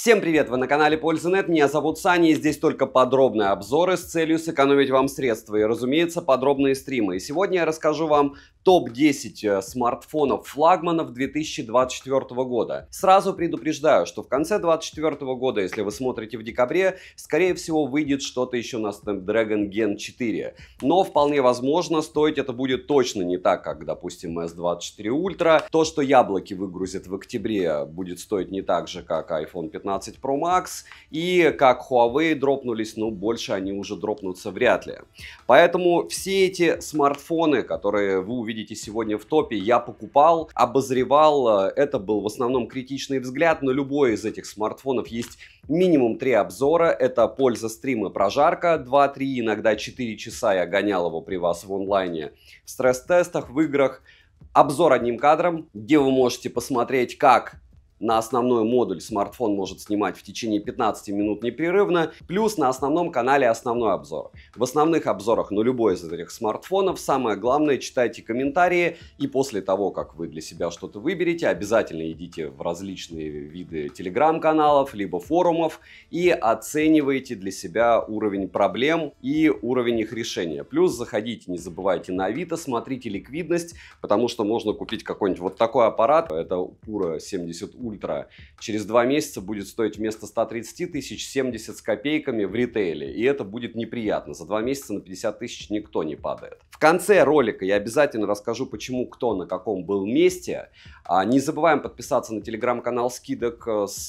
Всем привет! Вы на канале Польза.нет, меня зовут Саня, и здесь только подробные обзоры с целью сэкономить вам средства и, разумеется, подробные стримы. И сегодня я расскажу вам топ-10 смартфонов флагманов 2024 года. Сразу предупреждаю, что в конце 2024 года, если вы смотрите в декабре, скорее всего выйдет что-то еще на Snapdragon Gen 4. Но вполне возможно, стоить это будет точно не так, как, допустим, S24 Ultra. То, что яблоки выгрузят в октябре, будет стоить не так же, как iPhone 15 Pro Max. И как Huawei дропнулись, но больше они уже дропнутся вряд ли. Поэтому все эти смартфоны, которые вы увидите сегодня в топе, я покупал, обозревал. Это был в основном критичный взгляд. На любой из этих смартфонов есть минимум 3 обзора. Это польза, стрим и прожарка. 2-3, иногда 4 часа я гонял его при вас в онлайне, в стресс-тестах, в играх. Обзор одним кадром, где вы можете посмотреть, как на основной модуль смартфон может снимать в течение 15 минут непрерывно, плюс на основном канале основной обзор. В основных обзорах на любой из этих смартфонов самое главное — читайте комментарии, и после того, как вы для себя что-то выберете, обязательно идите в различные виды телеграм-каналов, либо форумов и оценивайте для себя уровень проблем и уровень их решения. Плюс заходите, не забывайте на Авито, смотрите ликвидность, потому что можно купить какой-нибудь вот такой аппарат, это Puro 70 Ultra, через 2 месяца будет стоить вместо 130 тысяч 70 с копейками в ритейле. И это будет неприятно. За 2 месяца на 50 тысяч никто не падает. В конце ролика я обязательно расскажу, почему кто на каком был месте. Не забываем подписаться на телеграм-канал скидок, с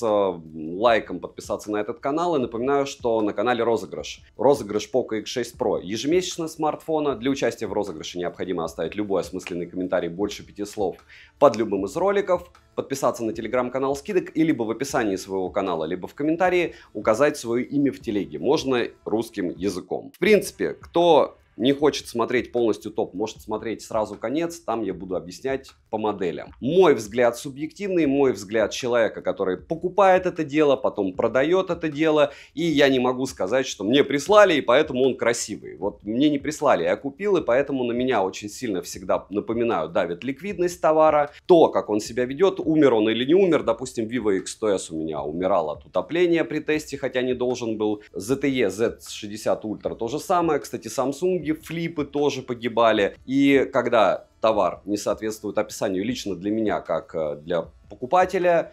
лайком подписаться на этот канал. И напоминаю, что на канале розыгрыш. Розыгрыш Poco X6 Pro. Ежемесячно смартфона. Для участия в розыгрыше необходимо оставить любой осмысленный комментарий больше 5 слов под любым из роликов. Подписаться на телеграм-канал скидок и либо в описании своего канала, либо в комментарии указать свое имя в телеге. Можно русским языком. В принципе, кто не хочет смотреть полностью топ, может смотреть сразу конец, там я буду объяснять по моделям. Мой взгляд субъективный, мой взгляд человека, который покупает это дело, потом продает это дело, и я не могу сказать, что мне прислали, и поэтому он красивый. Вот мне не прислали, я купил, и поэтому на меня очень сильно всегда, напоминаю, давит ликвидность товара, то, как он себя ведет, умер он или не умер. Допустим, Vivo X100S у меня умирал от утопления при тесте, хотя не должен был. ZTE Z60 Ultra то же самое. Кстати, Samsung флипы тоже погибали. И когда товар не соответствует описанию лично для меня, как для покупателя,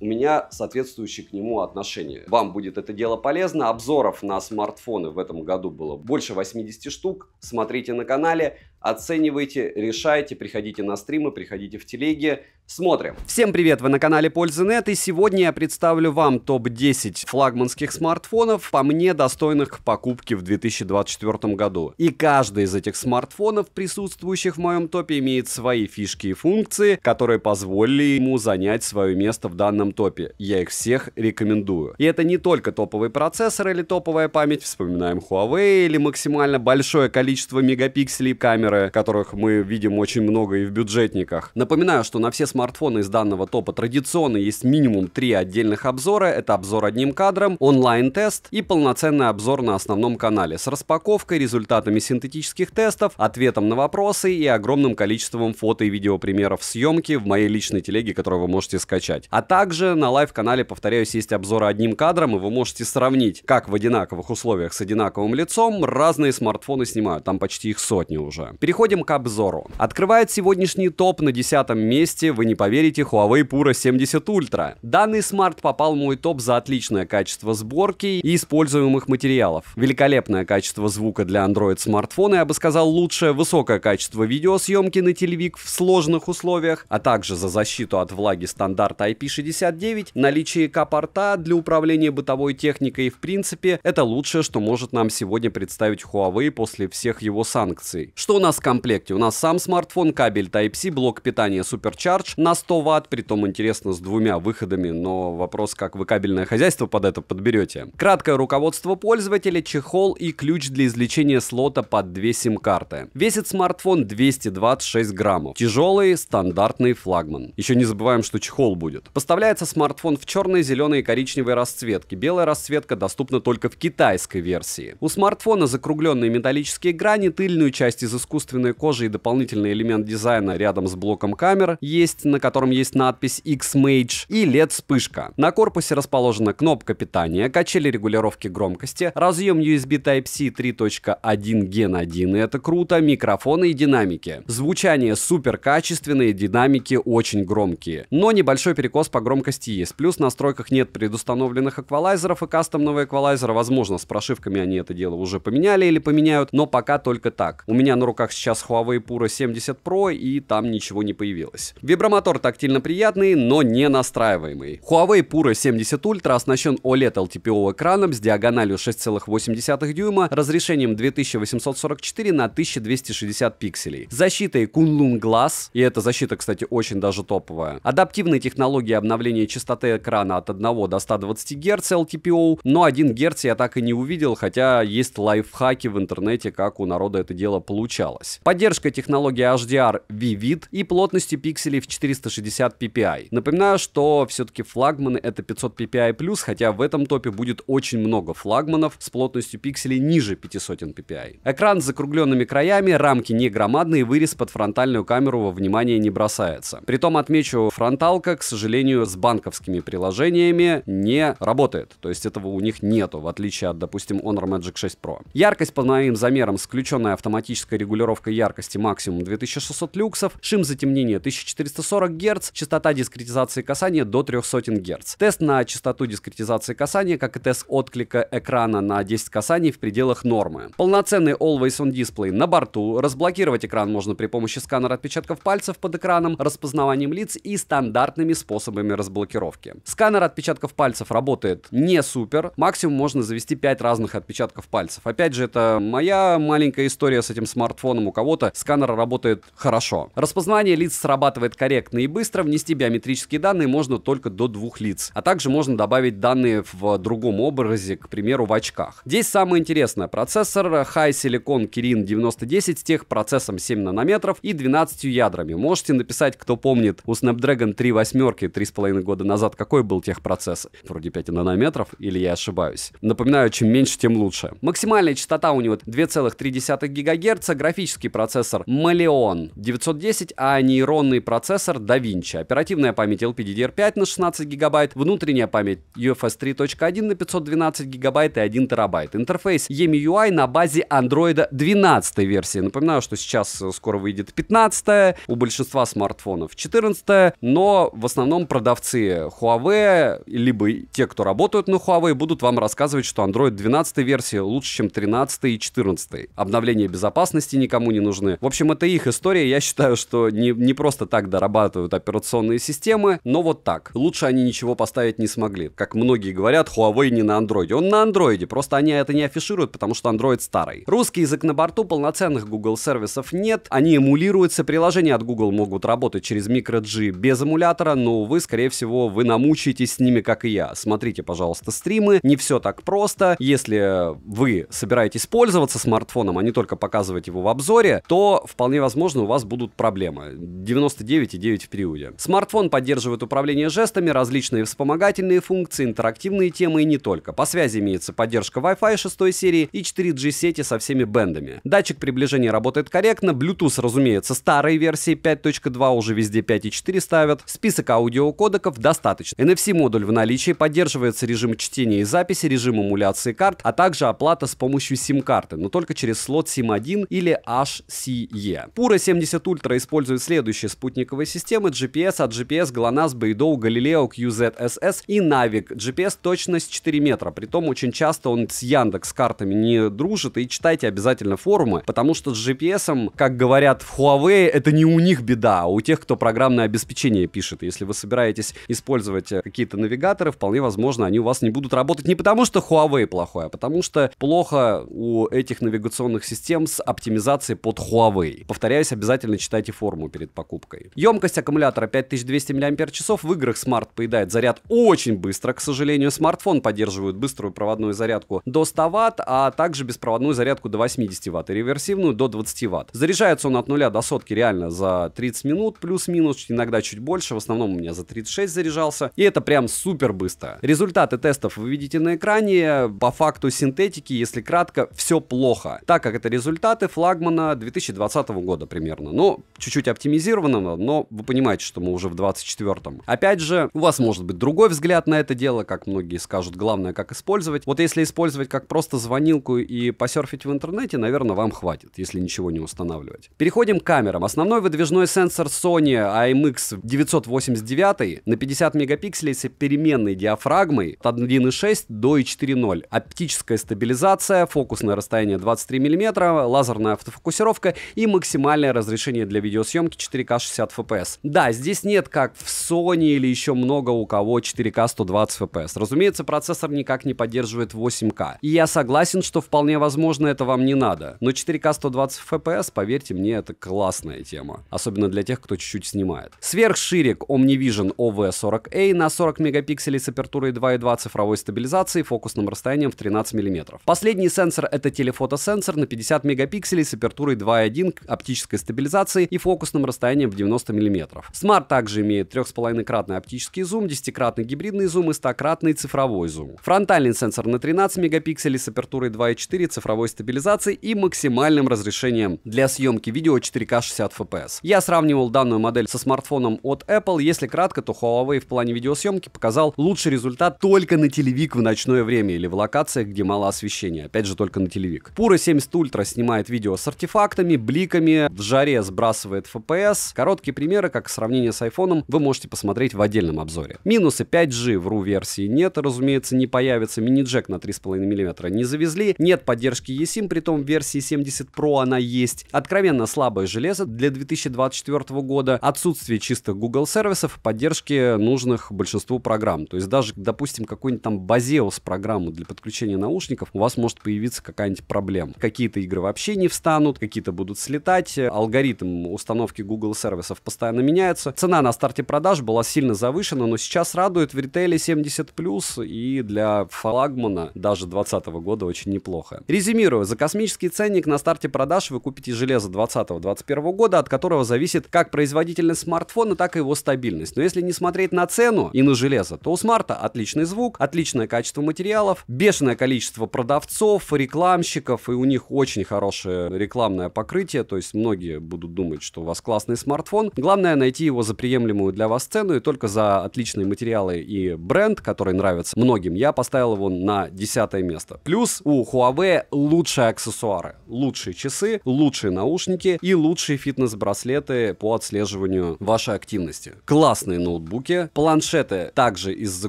у меня соответствующее к нему отношение. Вам будет это дело полезно. Обзоров на смартфоны в этом году было больше 80 штук. Смотрите на канале, оценивайте, решайте, приходите на стримы, приходите в телеги. Смотрим. Всем привет, вы на канале Польза.нет, и сегодня я представлю вам топ-10 флагманских смартфонов, по мне, достойных к покупке в 2024 году. И каждый из этих смартфонов, присутствующих в моем топе, имеет свои фишки и функции, которые позволили ему занять свое место в данном топе. Я их всех рекомендую. И это не только топовый процессор или топовая память, вспоминаем Huawei, или максимально большое количество мегапикселей камеры, которых мы видим очень много и в бюджетниках. Напоминаю, что на все смартфоны из данного топа традиционно есть минимум 3 отдельных обзора. Это обзор одним кадром, онлайн-тест и полноценный обзор на основном канале с распаковкой, результатами синтетических тестов, ответом на вопросы и огромным количеством фото и видеопримеров съемки в моей личной телеге, которую вы можете скачать. А также на лайв-канале, повторяюсь, есть обзоры одним кадром, и вы можете сравнить, как в одинаковых условиях с одинаковым лицом разные смартфоны снимают. Там почти их сотни уже. Переходим к обзору. Открывает сегодняшний топ на 10-м месте, вы не поверите, Huawei Puro 70 Ultra. Данный смарт попал в мой топ за отличное качество сборки и используемых материалов. Великолепное качество звука для Android смартфона, я бы сказал, лучшее высокое качество видеосъемки на телевик в сложных условиях, а также за защиту от влаги стандарта IP69, наличие К-порта для управления бытовой техникой, и в принципе это лучшее, что может нам сегодня представить Huawei после всех его санкций. Что у нас в комплекте? У нас сам смартфон, кабель Type-C, блок питания Supercharge на 100 Вт, притом интересно с 2 выходами, но вопрос, как вы кабельное хозяйство под это подберете. Краткое руководство пользователя, чехол и ключ для извлечения слота под 2 сим-карты. Весит смартфон 226 граммов. Тяжелый, стандартный флагман. Еще не забываем, что чехол будет. Поставляется смартфон в черной, зеленой и коричневой расцветке. Белая расцветка доступна только в китайской версии. У смартфона закругленные металлические грани, тыльную часть из искусственного искусственной кожи и дополнительный элемент дизайна рядом с блоком камер есть, на котором есть надпись X-Mage, и LED-вспышка. На корпусе расположена кнопка питания, качели регулировки громкости, разъем USB Type-C 3.1 Gen 1, и это круто, микрофоны и динамики. Звучание супер качественное, динамики очень громкие. Но небольшой перекос по громкости есть. Плюс в настройках нет предустановленных эквалайзеров и кастомного эквалайзера. Возможно, с прошивками они это дело уже поменяли или поменяют, но пока только так. У меня на руках сейчас Huawei Puro 70 Pro, и там ничего не появилось. Вибромотор тактильно приятный, но не настраиваемый. Huawei Puro 70 Ultra оснащен OLED LTPO экраном с диагональю 6,8 дюйма, разрешением 2844 на 1260 пикселей. Защитой Kunlun Glass, и эта защита, кстати, очень даже топовая. Адаптивной технологии обновления частоты экрана от 1 до 120 Гц LTPO, но 1 Гц я так и не увидел, хотя есть лайфхаки в интернете, как у народа это дело получалось. Поддержка технологии HDR Vivid и плотностью пикселей в 460 ppi. Напоминаю, что все-таки флагманы это 500 ppi+, хотя в этом топе будет очень много флагманов с плотностью пикселей ниже 500 ppi. Экран с закругленными краями, рамки не громадные, вырез под фронтальную камеру во внимание не бросается. Притом отмечу, фронталка, к сожалению, с банковскими приложениями не работает. То есть этого у них нету, в отличие от, допустим, Honor Magic 6 Pro. Яркость по моим замерам с включенной автоматической регулировкой яркости максимум 2600 люксов, шим затемнения 1440 Гц, частота дискретизации касания до 300 Гц. Тест на частоту дискретизации касания, как и тест отклика экрана на 10 касаний в пределах нормы. Полноценный Always On дисплей на борту. Разблокировать экран можно при помощи сканера отпечатков пальцев под экраном, распознаванием лиц и стандартными способами разблокировки. Сканер отпечатков пальцев работает не супер. Максимум можно завести 5 разных отпечатков пальцев. Опять же, это моя маленькая история с этим смартфоном. У кого-то сканер работает хорошо. Распознавание лиц срабатывает корректно и быстро. Внести биометрические данные можно только до 2 лиц. А также можно добавить данные в другом образе, к примеру, в очках. Здесь самое интересное. Процессор High Silicon Kirin 9010 с техпроцессом 7 нанометров и 12 ядрами. Можете написать, кто помнит, у Snapdragon 3 восьмерки 3,5 года назад какой был техпроцессор? Вроде 5 нанометров, или я ошибаюсь? Напоминаю, чем меньше, тем лучше. Максимальная частота у него 2,3 ГГц, графический процессор Maleon 910, а нейронный процессор DaVinci. Оперативная память LPDDR5 на 16 ГБ, внутренняя память UFS 3.1 на 512 ГБ и 1 ТБ. Интерфейс EMUI на базе Android 12 версии. Напоминаю, что сейчас скоро выйдет 15, у большинства смартфонов 14, но в основном продавцы Huawei, либо те, кто работают на Huawei, будут вам рассказывать, что Android 12 версии лучше, чем 13 и 14. Обновления безопасности никому не нужны. В общем, это их история. Я считаю, что не просто так дорабатывают операционные системы, но вот так. Лучше они ничего поставить не смогли. Как многие говорят, Huawei не на Android. Он на Android, просто они это не афишируют, потому что Android старый. Русский язык на борту, полноценных Google сервисов нет. Они эмулируются. Приложения от Google могут работать через microG без эмулятора, но, увы, скорее всего, вы намучаетесь с ними, как и я. Смотрите, пожалуйста, стримы. Не все так просто. Если вы собираетесь пользоваться смартфоном, а не только показывать его в обзоре, то вполне возможно у вас будут проблемы. 99,9 в периоде. Смартфон поддерживает управление жестами, различные вспомогательные функции, интерактивные темы и не только. По связи имеется поддержка Wi-Fi 6 серии и 4G сети со всеми бэндами. Датчик приближения работает корректно. Bluetooth, разумеется, старой версии 5.2, уже везде 5.4 ставят. Список аудиокодеков достаточно. NFC-модуль в наличии, поддерживается режим чтения и записи, режим эмуляции карт, а также оплата с помощью сим-карты, но только через слот SIM1 или HCE. Puro 70 Ultra использует следующие спутниковые системы: GPS от GPS, GLONASS, Beidou, Galileo, QZSS и Navic. GPS точность 4 метра, притом очень часто он с Яндекс.Картами не дружит, и читайте обязательно форумы, потому что с GPS, как говорят в Huawei, это не у них беда, а у тех, кто программное обеспечение пишет. Если вы собираетесь использовать какие-то навигаторы, вполне возможно, они у вас не будут работать не потому, что Huawei плохой, а потому что плохо у этих навигационных систем с оптимизацией под Huawei. Повторяюсь, обязательно читайте форуму перед покупкой. Емкость аккумулятора 5200 мАч. В играх Smart поедает заряд очень быстро, к сожалению. Смартфон поддерживает быструю проводную зарядку до 100 Вт, а также беспроводную зарядку до 80 Вт и реверсивную до 20 Вт. Заряжается он от 0 до сотки реально за 30 минут, плюс-минус, иногда чуть больше. В основном у меня за 36 заряжался. И это прям супер быстро. Результаты тестов вы видите на экране. По факту синтетики, если кратко, все плохо. Так как это результаты, флагман флагмана 2020 года примерно. Ну, чуть-чуть оптимизированного, но вы понимаете, что мы уже в 24-м. Опять же, у вас может быть другой взгляд на это дело, как многие скажут, главное, как использовать. Вот если использовать как просто звонилку и посерфить в интернете, наверное, вам хватит, если ничего не устанавливать. Переходим к камерам. Основной выдвижной сенсор Sony IMX989 на 50 мегапикселей с переменной диафрагмой от 1.6 до 4.0. Оптическая стабилизация, фокусное расстояние 23 мм, лазерная автофокусировка и максимальное разрешение для видеосъемки 4К 60 FPS. Да, здесь нет, как в Sony или еще много у кого, 4К 120 FPS. Разумеется, процессор никак не поддерживает 8К. И я согласен, что вполне возможно это вам не надо. Но 4К 120 FPS, поверьте мне, это классная тема. Особенно для тех, кто чуть-чуть снимает. Сверхширик OmniVision OV40A на 40 мегапикселей с апертурой 2.2 цифровой стабилизации и фокусным расстоянием в 13 мм. Последний сенсор — это телефотосенсор на 50 мегапикселей с апертурой 2.1 оптической стабилизации и фокусным расстоянием в 90 мм. Smart также имеет 3,5-кратный оптический зум, 10-кратный гибридный зум и 100-кратный цифровой зум. Фронтальный сенсор на 13 мегапикселей с апертурой 2.4 цифровой стабилизации и максимальным разрешением для съемки видео 4К 60 FPS. Я сравнивал данную модель со смартфоном от Apple. Если кратко, то Huawei в плане видеосъемки показал лучший результат только на телевик в ночное время или в локациях, где мало освещения. Опять же, только на телевик. Puro 70 Ultra снимает видео с артефактами, бликами, в жаре сбрасывает FPS. Короткие примеры, как сравнение с iPhone, вы можете посмотреть в отдельном обзоре. Минусы: 5G в RU-версии нет, разумеется, не появится. Мини-джек на 3,5 мм не завезли. Нет поддержки eSIM, притом в версии 70 Pro она есть. Откровенно слабое железо для 2024 года. Отсутствие чистых Google сервисов, поддержки нужных большинству программ. То есть даже, допустим, какой-нибудь там Baseos программу для подключения наушников, у вас может появиться какая-нибудь проблема. Какие-то игры вообще не встанут, какие-то будут слетать. Алгоритм установки Google сервисов постоянно меняется. Цена на старте продаж была сильно завышена, но сейчас радует в ритейле 70+, и для флагмана даже 2020 года очень неплохо. Резюмирую, за космический ценник на старте продаж вы купите железо 2020-2021 года, от которого зависит как производительность смартфона, так и его стабильность. Но если не смотреть на цену и на железо, то у смарта отличный звук, отличное качество материалов, бешеное количество продавцов, рекламщиков, и у них очень хорошее рекламное покрытие, то есть многие будут думать, что у вас классный смартфон. Главное найти его за приемлемую для вас цену, и только за отличные материалы и бренд, который нравится многим, я поставил его на 10 место. Плюс у Huawei лучшие аксессуары, лучшие часы, лучшие наушники и лучшие фитнес-браслеты по отслеживанию вашей активности. Классные ноутбуки, планшеты также из-за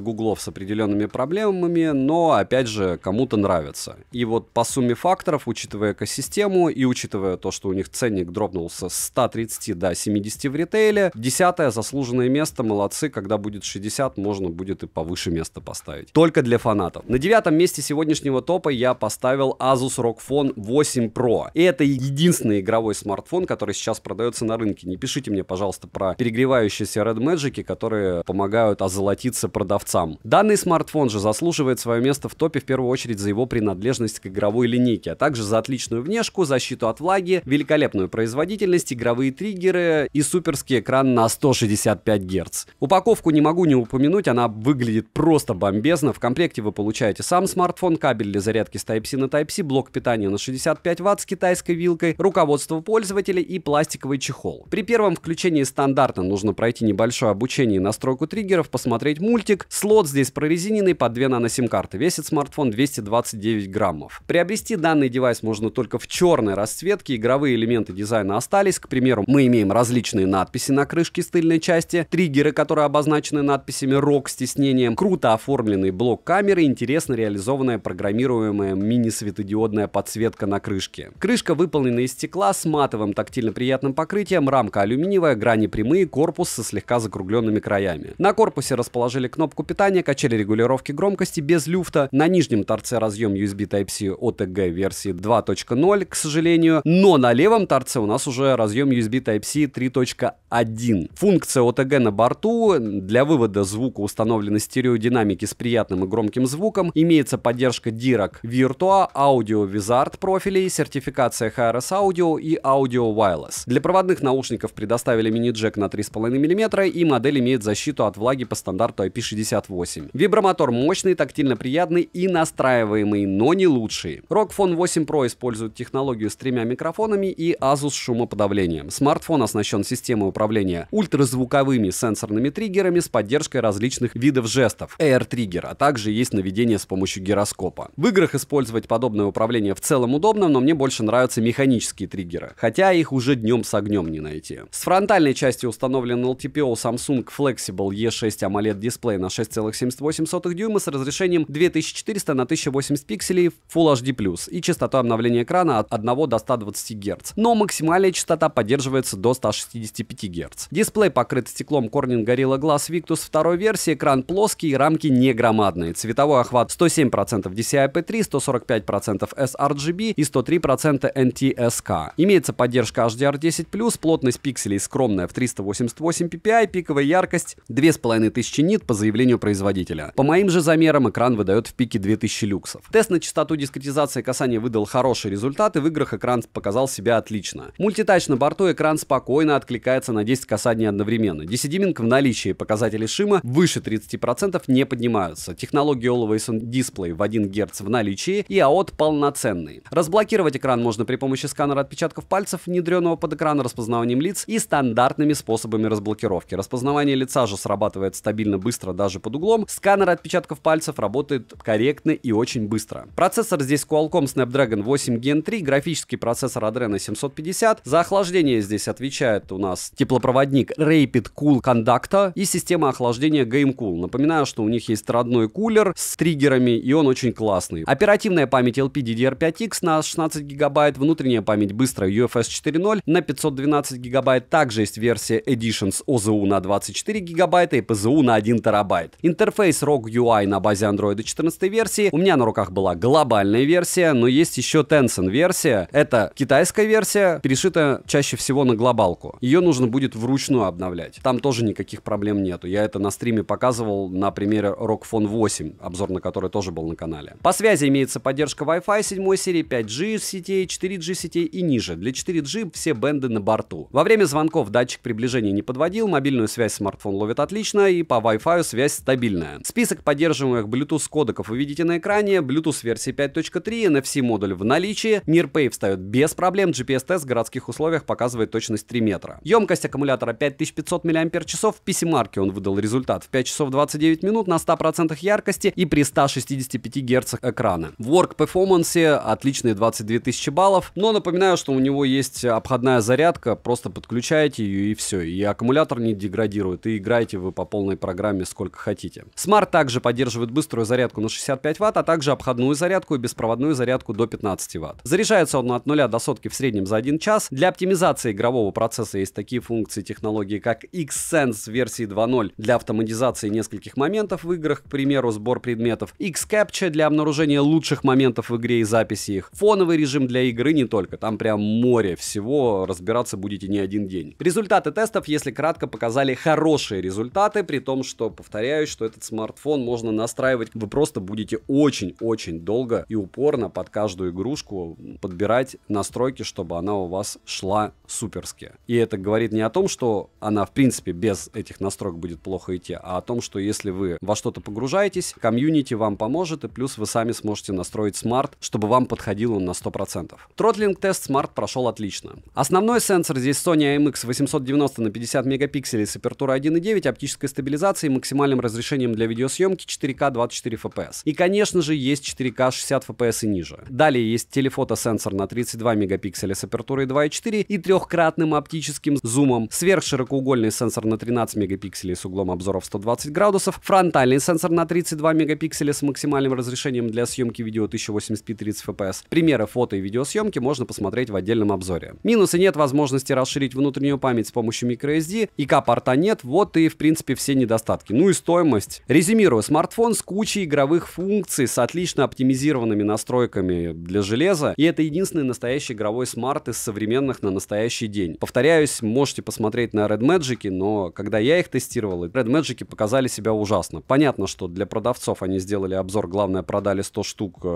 гуглов с определенными проблемами, но опять же кому-то нравится. И вот по сумме факторов, учитывая экосистему и учитывая то, что у них ценник дропнулся с 130 до 70 в ритейле, 10-е заслуженное место, молодцы, когда будет 60, можно будет и повыше место поставить. Только для фанатов. На 9-м месте сегодняшнего топа я поставил Asus ROG Phone 8 Pro. И это единственный игровой смартфон, который сейчас продается на рынке. Не пишите мне, пожалуйста, про перегревающиеся Red Magic, которые помогают озолотиться продавцам. Данный смартфон же заслуживает свое место в топе в первую очередь за его принадлежность к игровой линейке, а также за отличную внешку, защиту от влаги, великолепную производительность, игровые триггеры и суперский экран на 165 Гц. Упаковку не могу не упомянуть, она выглядит просто бомбезно. В комплекте вы получаете сам смартфон, кабель для зарядки с Type-C на Type-C, блок питания на 65 Вт с китайской вилкой, руководство пользователя и пластиковый чехол. При первом включении стандартно нужно пройти небольшое обучение и настройку триггеров, посмотреть мультик. Слот здесь прорезиненный под 2 нано-сим-карты. Весит смартфон 229 граммов. Приобрести данный девайс можно только в черной расцветке. Игровые элементы дизайна остались. К примеру, мы имеем различные надписи на крышке с тыльной части, триггеры, которые обозначены надписями ROG с тиснением, круто оформленный блок камеры, интересно реализованная программируемая мини-светодиодная подсветка на крышке. Крышка выполнена из стекла с матовым тактильно приятным покрытием, рамка алюминиевая, грани прямые, корпус со слегка закругленными краями. На корпусе расположили кнопку питания, качели регулировки громкости без люфта, на нижнем торце разъем USB Type-C OTG версии 2.0, к сожалению, но на левом торце у нас уже разъем USB Type-C 3.1. Функция OTG на борту, для вывода звука установлены стереодинамики с приятным и громким звуком, имеется поддержка Dirac Virtua, Audio Wizard профилей, сертификация HRS Audio и Audio Wireless. Для проводных наушников предоставили мини-джек на 3,5 мм, и модель имеет защиту от влаги по стандарту IP68. Вибромотор мощный, тактильно приятный и настраиваемый, но не лучший. ROG Phone 8 Pro использует технологию с 3 микрофонами и Asus шумоподавлением. Смартфон оснащен системой управления ультразвуковыми сенсорными триггерами с поддержкой различных видов жестов, Air Trigger, а также есть наведение с помощью гироскопа. В играх использовать подобное управление в целом удобно, но мне больше нравятся механические триггеры, хотя их уже днем с огнем не найти. С фронтальной части установлен LTPO Samsung Flexible E6 AMOLED дисплей на 6,78 дюйма с разрешением 2400 на 1080 пикселей Full HD+, и частотой обновления экрана от 1 до 120 Гц, но максимальная частота поддерживается до 165 Гц. Дисплей покрыт стеклом Corning Gorilla Glass Victus 2 версии, экран плоский и рамки не громадные. Цветовой охват 107% DCI-P3, 145% sRGB и 103% NTSC. Имеется поддержка HDR10+, плотность пикселей скромная в 388 ppi, пиковая яркость 2500 нит по заявлению производителя. По моим же замерам экран выдает в пике 2000 люксов. Тест на частоту дискретизации касания выдал хороший результат, и в играх экран показал себя отлично. Мультитач на борту, экран спокойно откликается на 10 касаний одновременно. DC-Dimming в наличии, показатели шима выше 30% не поднимаются. Технология Always On Display в 1 Гц в наличии и AOT полноценный. Разблокировать экран можно при помощи сканера отпечатков пальцев, внедренного под экран распознаванием лиц и стандартными способами разблокировки. Распознавание лица же срабатывает стабильно быстро даже под углом. Сканер отпечатков пальцев работает корректно и очень быстро. Процессор здесь Qualcomm Snapdragon 8 Gen 3, графический процессор Adreno 750. За охлаждение здесь отвечает у нас теплопроводник Rapid Cool Conductor и система охлаждения GameCool. Напоминаю, что у них есть родной кулер с триггерами, и он очень классный. Оперативная память LPDDR5X на 16 ГБ, внутренняя память быстрая UFS 4.0 на 512 ГБ. Также есть версия Edition с OZU на 24 ГБ и PZU на 1 ТБ. Интерфейс ROG UI на базе Android 14 версии. У меня на руках была глобальная версия, но есть еще Tencent версия. Это китайская версия, перешита чаще всего на глобалку. Ее нужно будет вручную обновлять. Там тоже никаких проблем нету. Я это на стриме показывал на примере ROG Phone 8, обзор на который тоже был на канале. По связи имеется поддержка Wi-Fi 7 серии, 5G сетей, 4G сетей и ниже. Для 4G все бенды на борту. Во время звонков датчик приближения не подводил, мобильную связь смартфон ловит отлично, и по Wi-Fi связь стабильная. Список поддерживаемых Bluetooth кодеков вы видите на экране. Bluetooth версии 5.3, NFC модуль в наличии, Nearpay встает без проблем, GPS-тест в городских условиях показывает точность 3 метра. Емкость аккумулятора 5500 мАч, в PC-марке он выдал результат в 5 часов 29 минут на 100% яркости и при 165 Гц экрана. В Work Performance отличные 22 тысячи баллов, но напоминаю, что у него есть обходная зарядка, просто подключаете ее и все, и аккумулятор не деградирует, и играете вы по полной программе сколько хотите. Smart также поддерживает быструю зарядку на 65 Вт, а также обходную зарядку и беспроводную зарядку до 15 Вт. Заряжается он от 0 до сотки в среднем за 1 час. Для оптимизации игрового процесса есть такие функции технологии, как X-Sense версии 2.0 для автоматизации нескольких моментов в играх, к примеру, сбор предметов, X-Capture для обнаружения лучших моментов в игре и записи их, фоновый режим для игры не только, там прям море всего, разбираться будете не один день. Результаты тестов, если кратко, показали хорошие результаты, при том, что, повторяюсь, что этот смартфон можно настраивать, вы просто будете очень-очень долго и упорно под каждую игрушку подбирать настройки, чтобы она у вас шла суперски. И это говорит не о том, что она, в принципе, без этих настроек будет плохо идти, а о том, что если вы во что-то погружаетесь, комьюнити вам поможет, и плюс вы сами сможете настроить смарт, чтобы вам подходил он на 100%. Тротлинг-тест смарт прошел отлично. Основной сенсор здесь Sony IMX 890 на 50 мегапикселей с апертурой 1.9, оптической стабилизацией и максимальным разрешением для видеосъемки 4К 24 FPS. И, конечно же, есть 4К 60 FPS и ниже. Далее есть телефотосенсор на 32 мегапикселя с апертурой 2.4 и трехкратным оптическим зумом, сверхширокоугольный сенсор на 13 мегапикселей с углом обзора в 120 градусов, фронтальный сенсор на 32 мегапикселя с максимальным разрешением для съемки видео 1080p 30 FPS. Примеры фото и видеосъемки можно посмотреть в отдельном обзоре. Минусы: нет возможности расширить внутреннюю память с помощью microSD, ИК-порта нет, вот и в принципе все недостатки. Ну и стоимость. Резюмирую, смартфон с кучей игровых функций, с отлично оптимизированными настройками для железа, и это единственный настоящий игровой смарт из современных на настоящий день. Повторяюсь, можете посмотреть на Red Magic, но когда я их тестировал, Red Magic показали себя ужасно. Понятно, что для продавцов они сделали обзор, главное, продали 100 штук,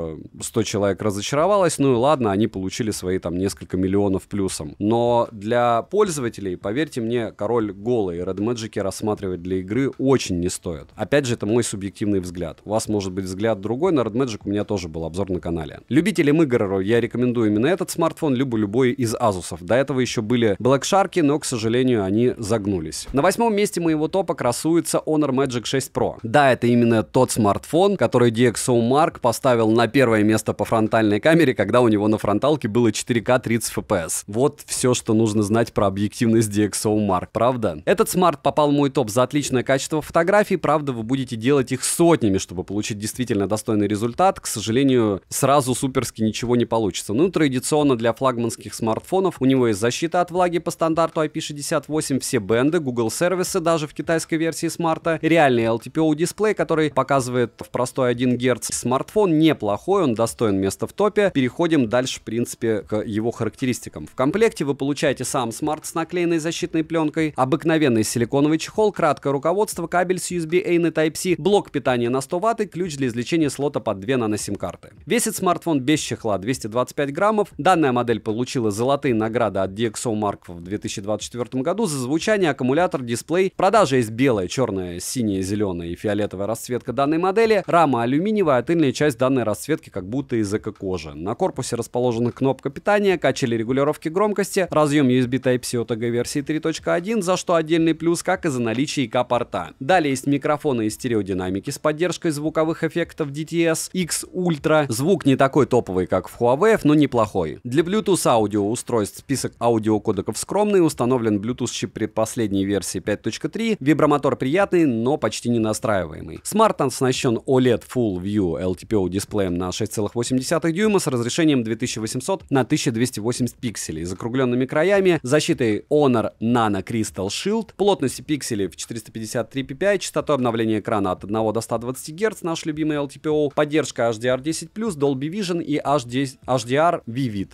100 человек разочаровалось, ну и ладно, они получили свои там несколько миллионов плюсом. Но для пользователей, поверьте мне, король голый, Red Magic рассматривать для игры очень не стоит. Опять же, это мой субъективный взгляд. У вас может быть взгляд другой, на Red Magic у меня тоже был обзор на канале. Любителям игр я рекомендую именно именно этот смартфон, либо любой из Asus'ов. До этого еще были Black Shark, но, к сожалению, они загнулись. На 8-м месте моего топа красуется Honor Magic 6 Pro. Да, это именно тот смартфон, который DxOMark поставил на первое место по фронтальной камере, когда у него на фронталке было 4К 30 FPS. Вот все, что нужно знать про объективность DxOMark, правда? Этот смарт попал в мой топ за отличное качество фотографий, правда, вы будете делать их сотнями, чтобы получить действительно достойный результат. К сожалению, сразу суперски ничего не получится. Ну, традиционно для флагманских смартфонов у него есть защита от влаги по стандарту IP68, все бенды, Google сервисы даже в китайской версии смарта, реальный LTPO дисплей, который показывает в простой 1 Гц. Смартфон неплохой, он достоин места в топе. Переходим дальше, в принципе, к его характеристикам. В комплекте вы получаете сам смарт с наклеенной защитной пленкой, обыкновенный силиконовый чехол, краткое руководство, кабель с USB-A на Type-C, блок питания на 100 Вт и ключ для извлечения слота под 2 нано-сим-карты. Весит смартфон без чехла 225 граммов. Данная модель получила золотые награды от DxOMark в 2024 году за звучание, аккумулятор, дисплей. В продаже есть белая, черная, синяя, зеленая и фиолетовая расцветка данной модели. Рама алюминиевая, а тыльная часть данной расцветки как будто из эко-кожи. На корпусе расположена кнопка питания, качели регулировки громкости, разъем USB Type-C OTG версии 3.1, за что отдельный плюс, как и за наличие ИК-порта. Далее есть микрофоны и стереодинамики с поддержкой звуковых эффектов DTS X Ultra. Звук не такой топовый, как в Huawei, но неплохой. Для Bluetooth аудио устройств список аудиокодеков скромный, установлен Bluetooth чип предпоследней версии 5.3, вибромотор приятный, но почти не настраиваемый. Смарт оснащен OLED Full View LTPO дисплеем на 6,8 дюйма с разрешением 2800 на 1280 пикселей, закругленными краями, защитой Honor Nano Crystal Shield, плотностью пикселей в 453 ppi, частотой обновления экрана от 1 до 120 Гц, наш любимый LTPO, поддержка HDR10+, Dolby Vision и HDR Vivid.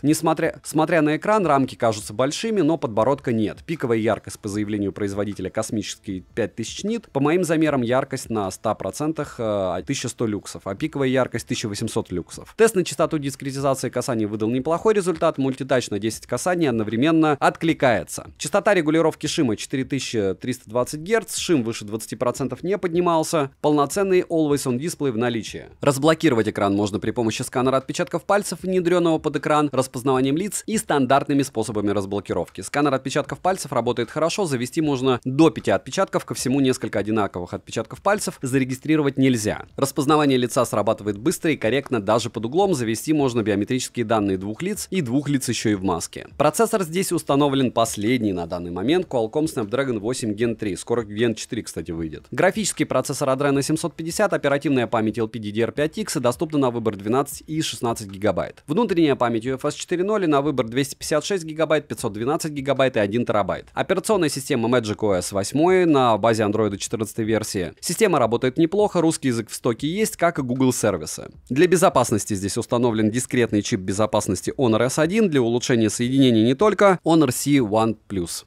Смотря на экран, рамки кажутся большими, но подбородка нет. Пиковая яркость по заявлению производителя космические 5000 нит. По моим замерам яркость на 100% 1100 люксов, а пиковая яркость 1800 люксов. Тест на частоту дискретизации касаний выдал неплохой результат. Мультитач на 10 касаний одновременно откликается. Частота регулировки шима 4320 Гц, шим выше 20% не поднимался. Полноценный Always On дисплей в наличии. Разблокировать экран можно при помощи сканера отпечатков пальцев, внедренного под экран, распознаванием лиц и стандартными способами разблокировки. Сканер отпечатков пальцев работает хорошо, завести можно до 5 отпечатков, ко всему несколько одинаковых отпечатков пальцев зарегистрировать нельзя. Распознавание лица срабатывает быстро и корректно даже под углом, завести можно биометрические данные двух лиц и двух лиц еще и в маске. Процессор здесь установлен последний на данный момент, Qualcomm Snapdragon 8 Gen 3, скоро Gen 4, кстати, выйдет. Графический процессор Adreno 750, оперативная память LPDDR5X доступна на выбор 12 и 16 гигабайт. Внутренняя память UFS 4.0 на выбор 256 гигабайт, 512 гигабайт и 1 терабайт. Операционная система MagicOS 8 на базе Android 14 версии. Система работает неплохо, русский язык в стоке есть, как и Google сервисы. Для безопасности здесь установлен дискретный чип безопасности Honor S1, для улучшения соединений не только Honor C1+.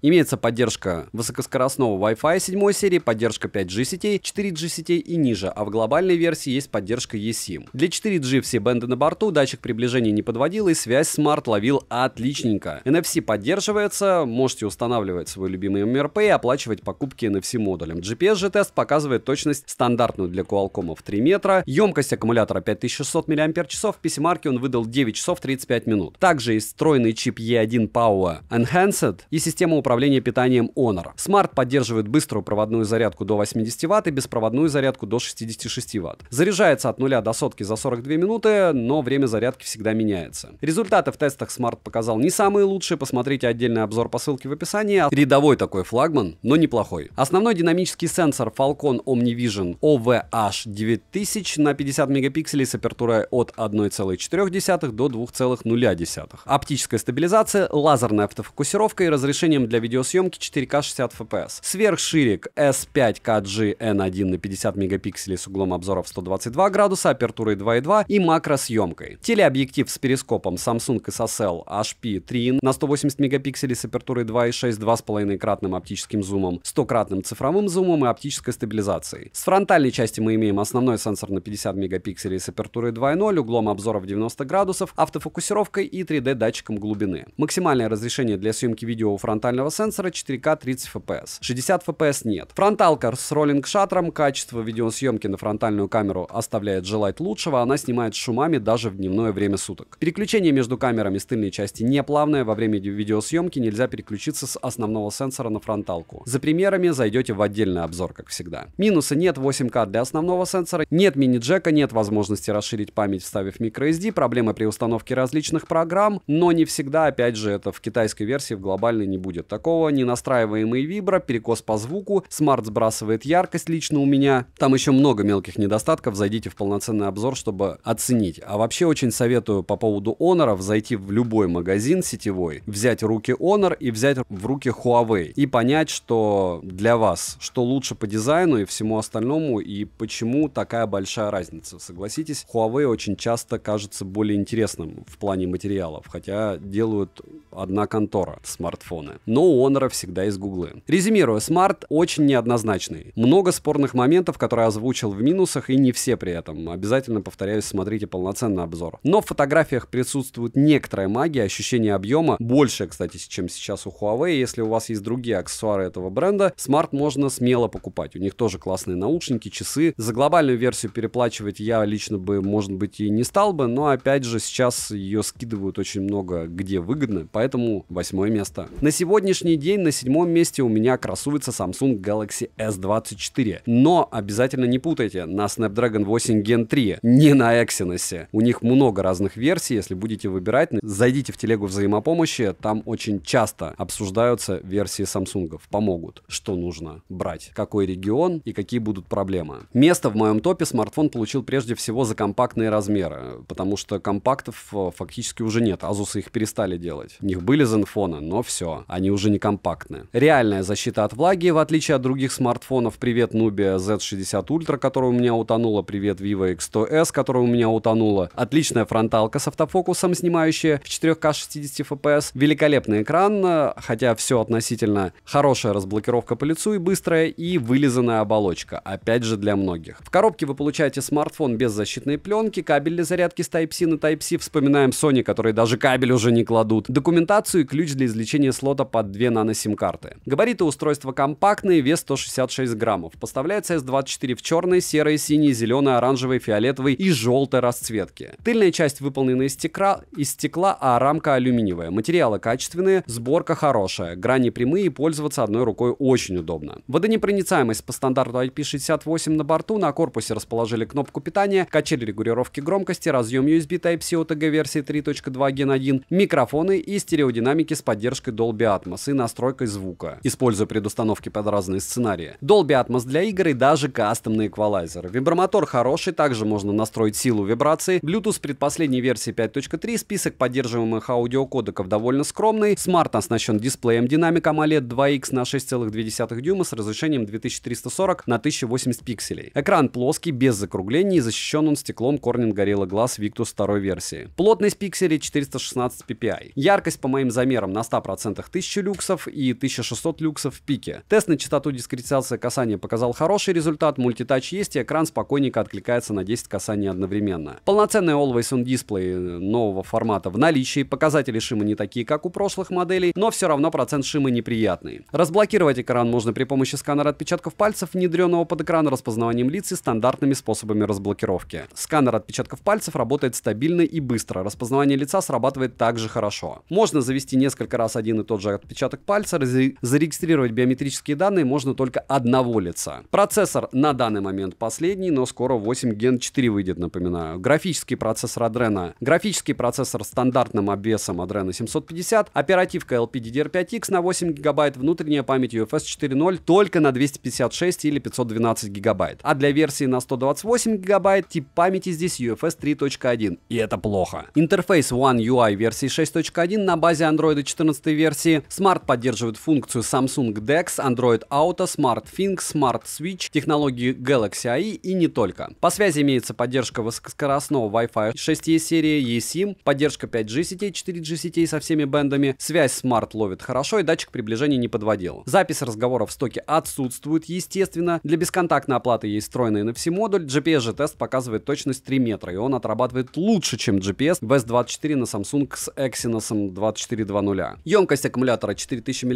Имеется поддержка высокоскоростного Wi-Fi 7 серии, поддержка 5G сетей, 4G сетей и ниже, а в глобальной версии есть поддержка eSIM. Для 4G все бенды на борту, датчик приближения не подводил и связь смарт ловил отличненько. NFC поддерживается, можете устанавливать свой любимый MRP и оплачивать покупки NFC модулем. GPS-G-тест показывает точность стандартную для Qualcomm в 3 метра, емкость аккумулятора 5600 мАч, в PC-марке он выдал 9 часов 35 минут. Также есть встроенный чип E1 Power Enhanced и система управления питанием Honor. Смарт поддерживает быструю проводную зарядку до 80 Вт и беспроводную зарядку до 66 Вт. Заряжается от 0 до сотки за 42 минуты, но время зарядки всегда меняется. Результаты в тестах смарт показал не самые лучшие, посмотрите отдельный обзор по ссылке в описании. Рядовой такой флагман, но неплохой. Основной динамический сенсор Falcon OmniVision OVH9000 на 50 мегапикселей с апертурой от 1,4 до 2,0. Оптическая стабилизация, лазерная автофокусировка и разрешением для видеосъемки 4К 60 FPS. Сверхширик S5KG-N1 на 50 мегапикселей с углом обзора в 122 градуса, апертурой 2.2 и макросъемкой. Телеобъектив с перископом Samsung ISOCELL HP3 на 180 мегапикселей с апертурой 2.6, 2,5-кратным оптическим зумом, 100-кратным цифровым зумом и оптической стабилизацией. С фронтальной части мы имеем основной сенсор на 50 мегапикселей с апертурой 2.0, углом обзора в 90 градусов, автофокусировкой и 3D датчиком глубины. Максимальное разрешение для съемки видео у фронтального сенсора 4К 30 FPS. 60 FPS нет. Фронталка с роллинг-шаттером, качество видеосъемки на фронтальную камеру оставляет желать лучшего, она снимает шумами даже в дневное время суток. Переключение Переключение между камерами с тыльной части не плавное, во время видеосъемки нельзя переключиться с основного сенсора на фронталку. За примерами зайдете в отдельный обзор, как всегда. Минусы: нет 8К для основного сенсора, нет мини-джека, нет возможности расширить память, вставив microSD, проблемы при установке различных программ, но не всегда, опять же, это в китайской версии, в глобальной не будет такого. Ненастраиваемый вибро, перекос по звуку, смарт сбрасывает яркость лично у меня. Там еще много мелких недостатков, зайдите в полноценный обзор, чтобы оценить. А вообще очень советую по поводу Honor зайти в любой магазин сетевой, взять в руки Honor и взять в руки Huawei и понять, что для вас, что лучше по дизайну и всему остальному, и почему такая большая разница. Согласитесь, Huawei очень часто кажется более интересным в плане материалов, хотя делают одна контора смартфоны. Но у Honor всегда есть гуглы. Резюмируя, смарт очень неоднозначный. Много спорных моментов, которые озвучил в минусах, и не все при этом. Обязательно, повторяюсь, смотрите полноценный обзор. Но в фотографиях присутствует некоторая магия, ощущение объема, больше, кстати, чем сейчас у Huawei. Если у вас есть другие аксессуары этого бренда, смарт можно смело покупать. У них тоже классные наушники, часы. За глобальную версию переплачивать я лично бы, может быть, и не стал бы, но опять же сейчас ее скидывают очень много где выгодно, поэтому 8 место. На сегодняшний день на 7 месте у меня красуется Samsung Galaxy S24. Но обязательно не путайте, на Snapdragon 8 Gen 3, не на Exynos. У них много разных версий, если будете выбирать, зайдите в телегу взаимопомощи, там очень часто обсуждаются версии Samsung, помогут, что нужно брать, какой регион и какие будут проблемы. Место в моем топе смартфон получил прежде всего за компактные размеры, потому что компактов фактически уже нет, Asus их перестали делать. У них были Zenfone, но все, они уже не компактные. Реальная защита от влаги, в отличие от других смартфонов. Привет Nubia Z60 Ultra, которая у меня утонула, привет Vivo X100S, которая у меня утонула. Отличная фронталка с автофокусом, снимающая в 4К 60 FPS. Великолепный экран, хотя все относительно. Хорошая разблокировка по лицу и быстрая, и вылизанная оболочка, опять же для многих. В коробке вы получаете смартфон без защитной пленки, кабель для зарядки с Type-C на Type-C, вспоминаем Sony, которые даже кабель уже не кладут, документацию и ключ для извлечения слота под 2 нано-сим-карты. Габариты устройства компактные, вес 166 граммов. Поставляется S24 в черной, серой, синей, зеленой, оранжевой, фиолетовой и желтой расцветке. Тыльная часть выполнена из стекла, а рамка алюминиевая. Материалы качественные, сборка хорошая, грани прямые и пользоваться одной рукой очень удобно. Водонепроницаемость по стандарту IP68 на борту, на корпусе расположили кнопку питания, качель регулировки громкости, разъем USB Type-C OTG версии 3.2 Gen 1, микрофоны и стереодинамики с поддержкой Dolby Atmos и настройкой звука, используя предустановки под разные сценарии. Dolby Atmos для игр и даже кастомный эквалайзер. Вибромотор хороший, также можно настроить силу вибрации. Bluetooth предпоследней версии 5.3, список поддерживаемых аудиокодеков довольно скромный. Смарт оснащен дисплеем Dynamic AMOLED 2X на 6,2 дюйма с разрешением 2340 на 1080 пикселей. Экран плоский, без закруглений, и защищен он стеклом Corning Gorilla Glass Victus 2 версии. Плотность пикселей 416 ppi. Яркость по моим замерам на 100% 1000 люксов и 1600 люксов в пике. Тест на частоту дискретизации касания показал хороший результат, мультитач есть, и экран спокойненько откликается на 10 касаний одновременно. Полноценный Always On дисплей нового формата в наличии, показатели шима не такие, как у прошлых моделей, но все равно процент шима неприятный. Разблокировать экран можно при помощи сканера отпечатков пальцев, внедренного под экран, распознаванием лиц и стандартными способами разблокировки. Сканер отпечатков пальцев работает стабильно и быстро, распознавание лица срабатывает также хорошо. Можно завести несколько раз один и тот же отпечаток пальца, зарегистрировать биометрические данные можно только одного лица. Процессор на данный момент последний, но скоро 8 Gen 4 выйдет, напоминаю. Графический процессор Adreno. Графический процессор с стандартным обвесом Adreno 750, оперативка LPDDR5X на 8 ГБ, внутренняя память UFS 4.0 только на 256 или 512 ГБ. А для версии на 128 ГБ тип памяти здесь UFS 3.1, и это плохо. Интерфейс One UI версии 6.1 на базе Android 14 версии. Smart поддерживает функцию Samsung DeX, Android Auto, SmartThings, Smart Switch, технологии Galaxy AI и не только. По связи имеется поддержка высокоскоростного Wi-Fi 6E серии, eSIM, поддержка 5G сетей, 4G сетей со всеми бендами, связь Smart ловит хорошо и датчик приближения не подводил. Запись разговоров в стоке отсутствует, естественно. Для бесконтактной оплаты есть встроенный NFC-модуль. GPS же тест показывает точность 3 метра, и он отрабатывает лучше, чем GPS в S24 на Samsung с Exynos 2420. Емкость аккумулятора 4000 мАч.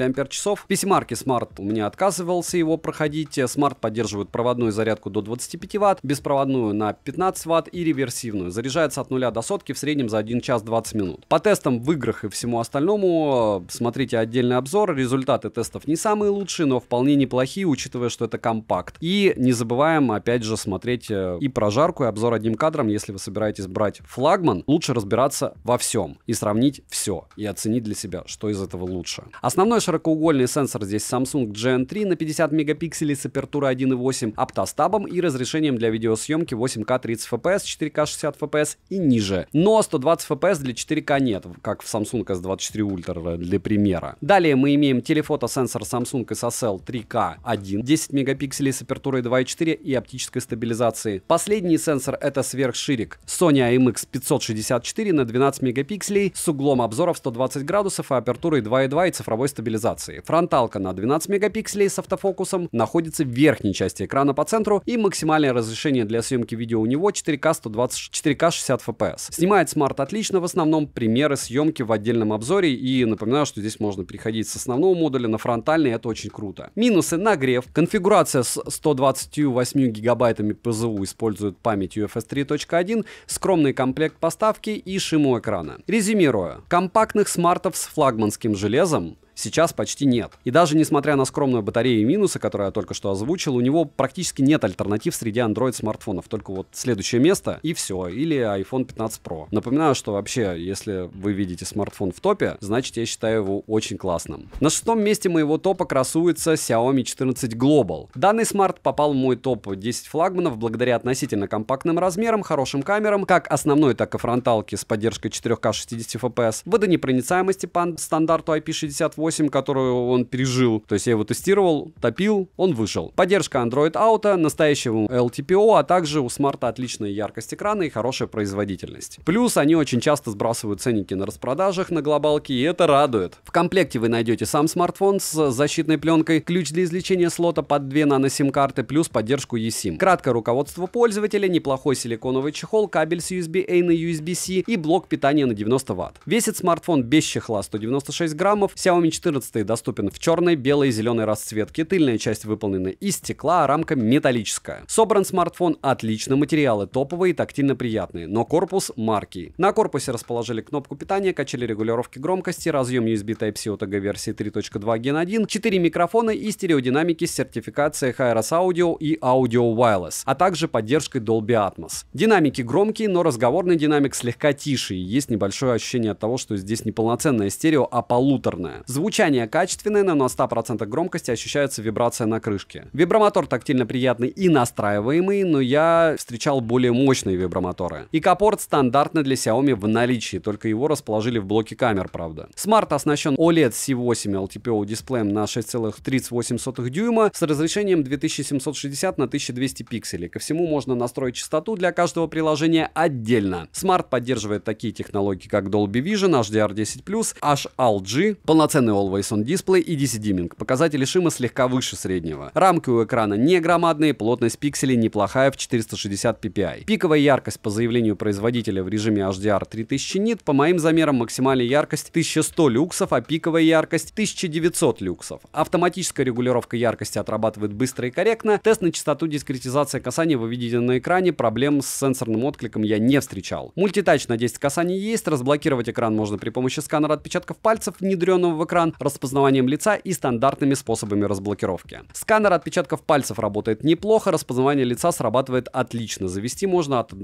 PC-марки Smart у меня отказывался его проходить. Smart поддерживает проводную зарядку до 25 Вт, беспроводную на 15 Вт и реверсивную. Заряжается от 0 до сотки в среднем за 1 час 20 минут. По тестам в играх и всему остальному смотрите отдельный обзор. Результаты тестов не самые лучшие, но вполне неплохие, учитывая, что это компакт. И не забываем, опять же, смотреть и прожарку, и обзор одним кадром. Если вы собираетесь брать флагман, лучше разбираться во всем и сравнить все, и оценить для себя, что из этого лучше. Основной широкоугольный сенсор здесь Samsung GN3 на 50 мегапикселей с апертурой 1.8, оптостабом и разрешением для видеосъемки 8К 30 FPS, 4К 60 FPS и ниже. Но 120 FPS для 4К нет, как в Samsung S24 Ultra для примера. Далее мы имеем телефотосенсор Samsung SSL 3K1, 10 мегапикселей с апертурой 2.4 и оптической стабилизацией. Последний сенсор — это сверхширик Sony IMX564 на 12 мегапикселей с углом обзора в 120 градусов и апертурой 2.2 и цифровой стабилизацией. Фронталка на 12 мегапикселей с автофокусом находится в верхней части экрана по центру, и максимальное разрешение для съемки видео у него 4К 4К 60 FPS. Снимает Smart отлично, в основном примеры съемки в отдельном обзоре, и напоминаю, что здесь можно переходить с основного модуля на фронтальный, это очень круто. Минусы: нагрев, конфигурация с 128 гигабайтами ПЗУ, использует память UFS 3.1, скромный комплект поставки и шиму экрана. Резюмируя, компактных смартов с флагманским железом сейчас почти нет. И даже несмотря на скромную батарею и минусы, которые я только что озвучил, у него практически нет альтернатив среди Android смартфонов. Только вот следующее место и все. Или iPhone 15 Pro. Напоминаю, что вообще, если вы видите смартфон в топе, значит, я считаю его очень классным. На шестом месте моего топа красуется Xiaomi 14 Global. Данный смарт попал в мой топ 10 флагманов благодаря относительно компактным размерам, хорошим камерам, как основной, так и фронталки с поддержкой 4К 60 FPS, водонепроницаемости по стандарту IP68, которую он пережил. То есть я его тестировал, топил, он вышел. Поддержка Android Auto, настоящего LTPO, а также у смарта отличная яркость экрана и хорошая производительность. Плюс они очень часто сбрасывают ценники на распродажах на глобалке, и это радует. В комплекте вы найдете сам смартфон с защитной пленкой, ключ для извлечения слота под 2 нано-сим-карты, плюс поддержку eSIM. Краткое руководство пользователя, неплохой силиконовый чехол, кабель с USB-A на USB-C и блок питания на 90 Вт. Весит смартфон без чехла 196 граммов. Xiaomi 14 доступен в черной, белой и зеленой расцветке. Тыльная часть выполнена из стекла, а рамка металлическая. Собран смартфон отлично, материалы топовые и тактильно приятные, но корпус марки. На корпусе расположили кнопку питания, качели регулировки громкости, разъем USB Type-C OTG версии 3.2 Gen 1, 4 микрофона и стереодинамики с сертификацией HiRes Audio и Audio Wireless, а также поддержкой Dolby Atmos. Динамики громкие, но разговорный динамик слегка тише, и есть небольшое ощущение от того, что здесь не полноценное стерео, а полуторное. Звучание качественное, но на 100% громкости ощущается вибрация на крышке. Вибромотор тактильно приятный и настраиваемый, но я встречал более мощные вибромоторы. И капорт стандартный для Xiaomi в наличии, только его расположили в блоке камер, правда. Смарт оснащен OLED C8 LTPO дисплеем на 6,38 дюйма с разрешением 2760 на 1200 пикселей. Ко всему можно настроить частоту для каждого приложения отдельно. Смарт поддерживает такие технологии, как Dolby Vision, HDR10+, HLG, полноценный Always On Display и DC-Dimming. Показатели шима слегка выше среднего. Рамки у экрана не громадные, плотность пикселей неплохая в 460 ppi. Пиковая яркость по заявлению производителя в режиме HDR 3000 нит, по моим замерам максимальная яркость 1100 люксов, а пиковая яркость 1900 люксов. Автоматическая регулировка яркости отрабатывает быстро и корректно. Тест на частоту дискретизации касания вы видите на экране, проблем с сенсорным откликом я не встречал. Мультитач на 10 касаний есть, разблокировать экран можно при помощи сканера отпечатков пальцев, внедренного в экран, распознаванием лица и стандартными способами разблокировки. Сканер отпечатков пальцев работает неплохо, распознавание лица срабатывает отлично. Завести можно от 1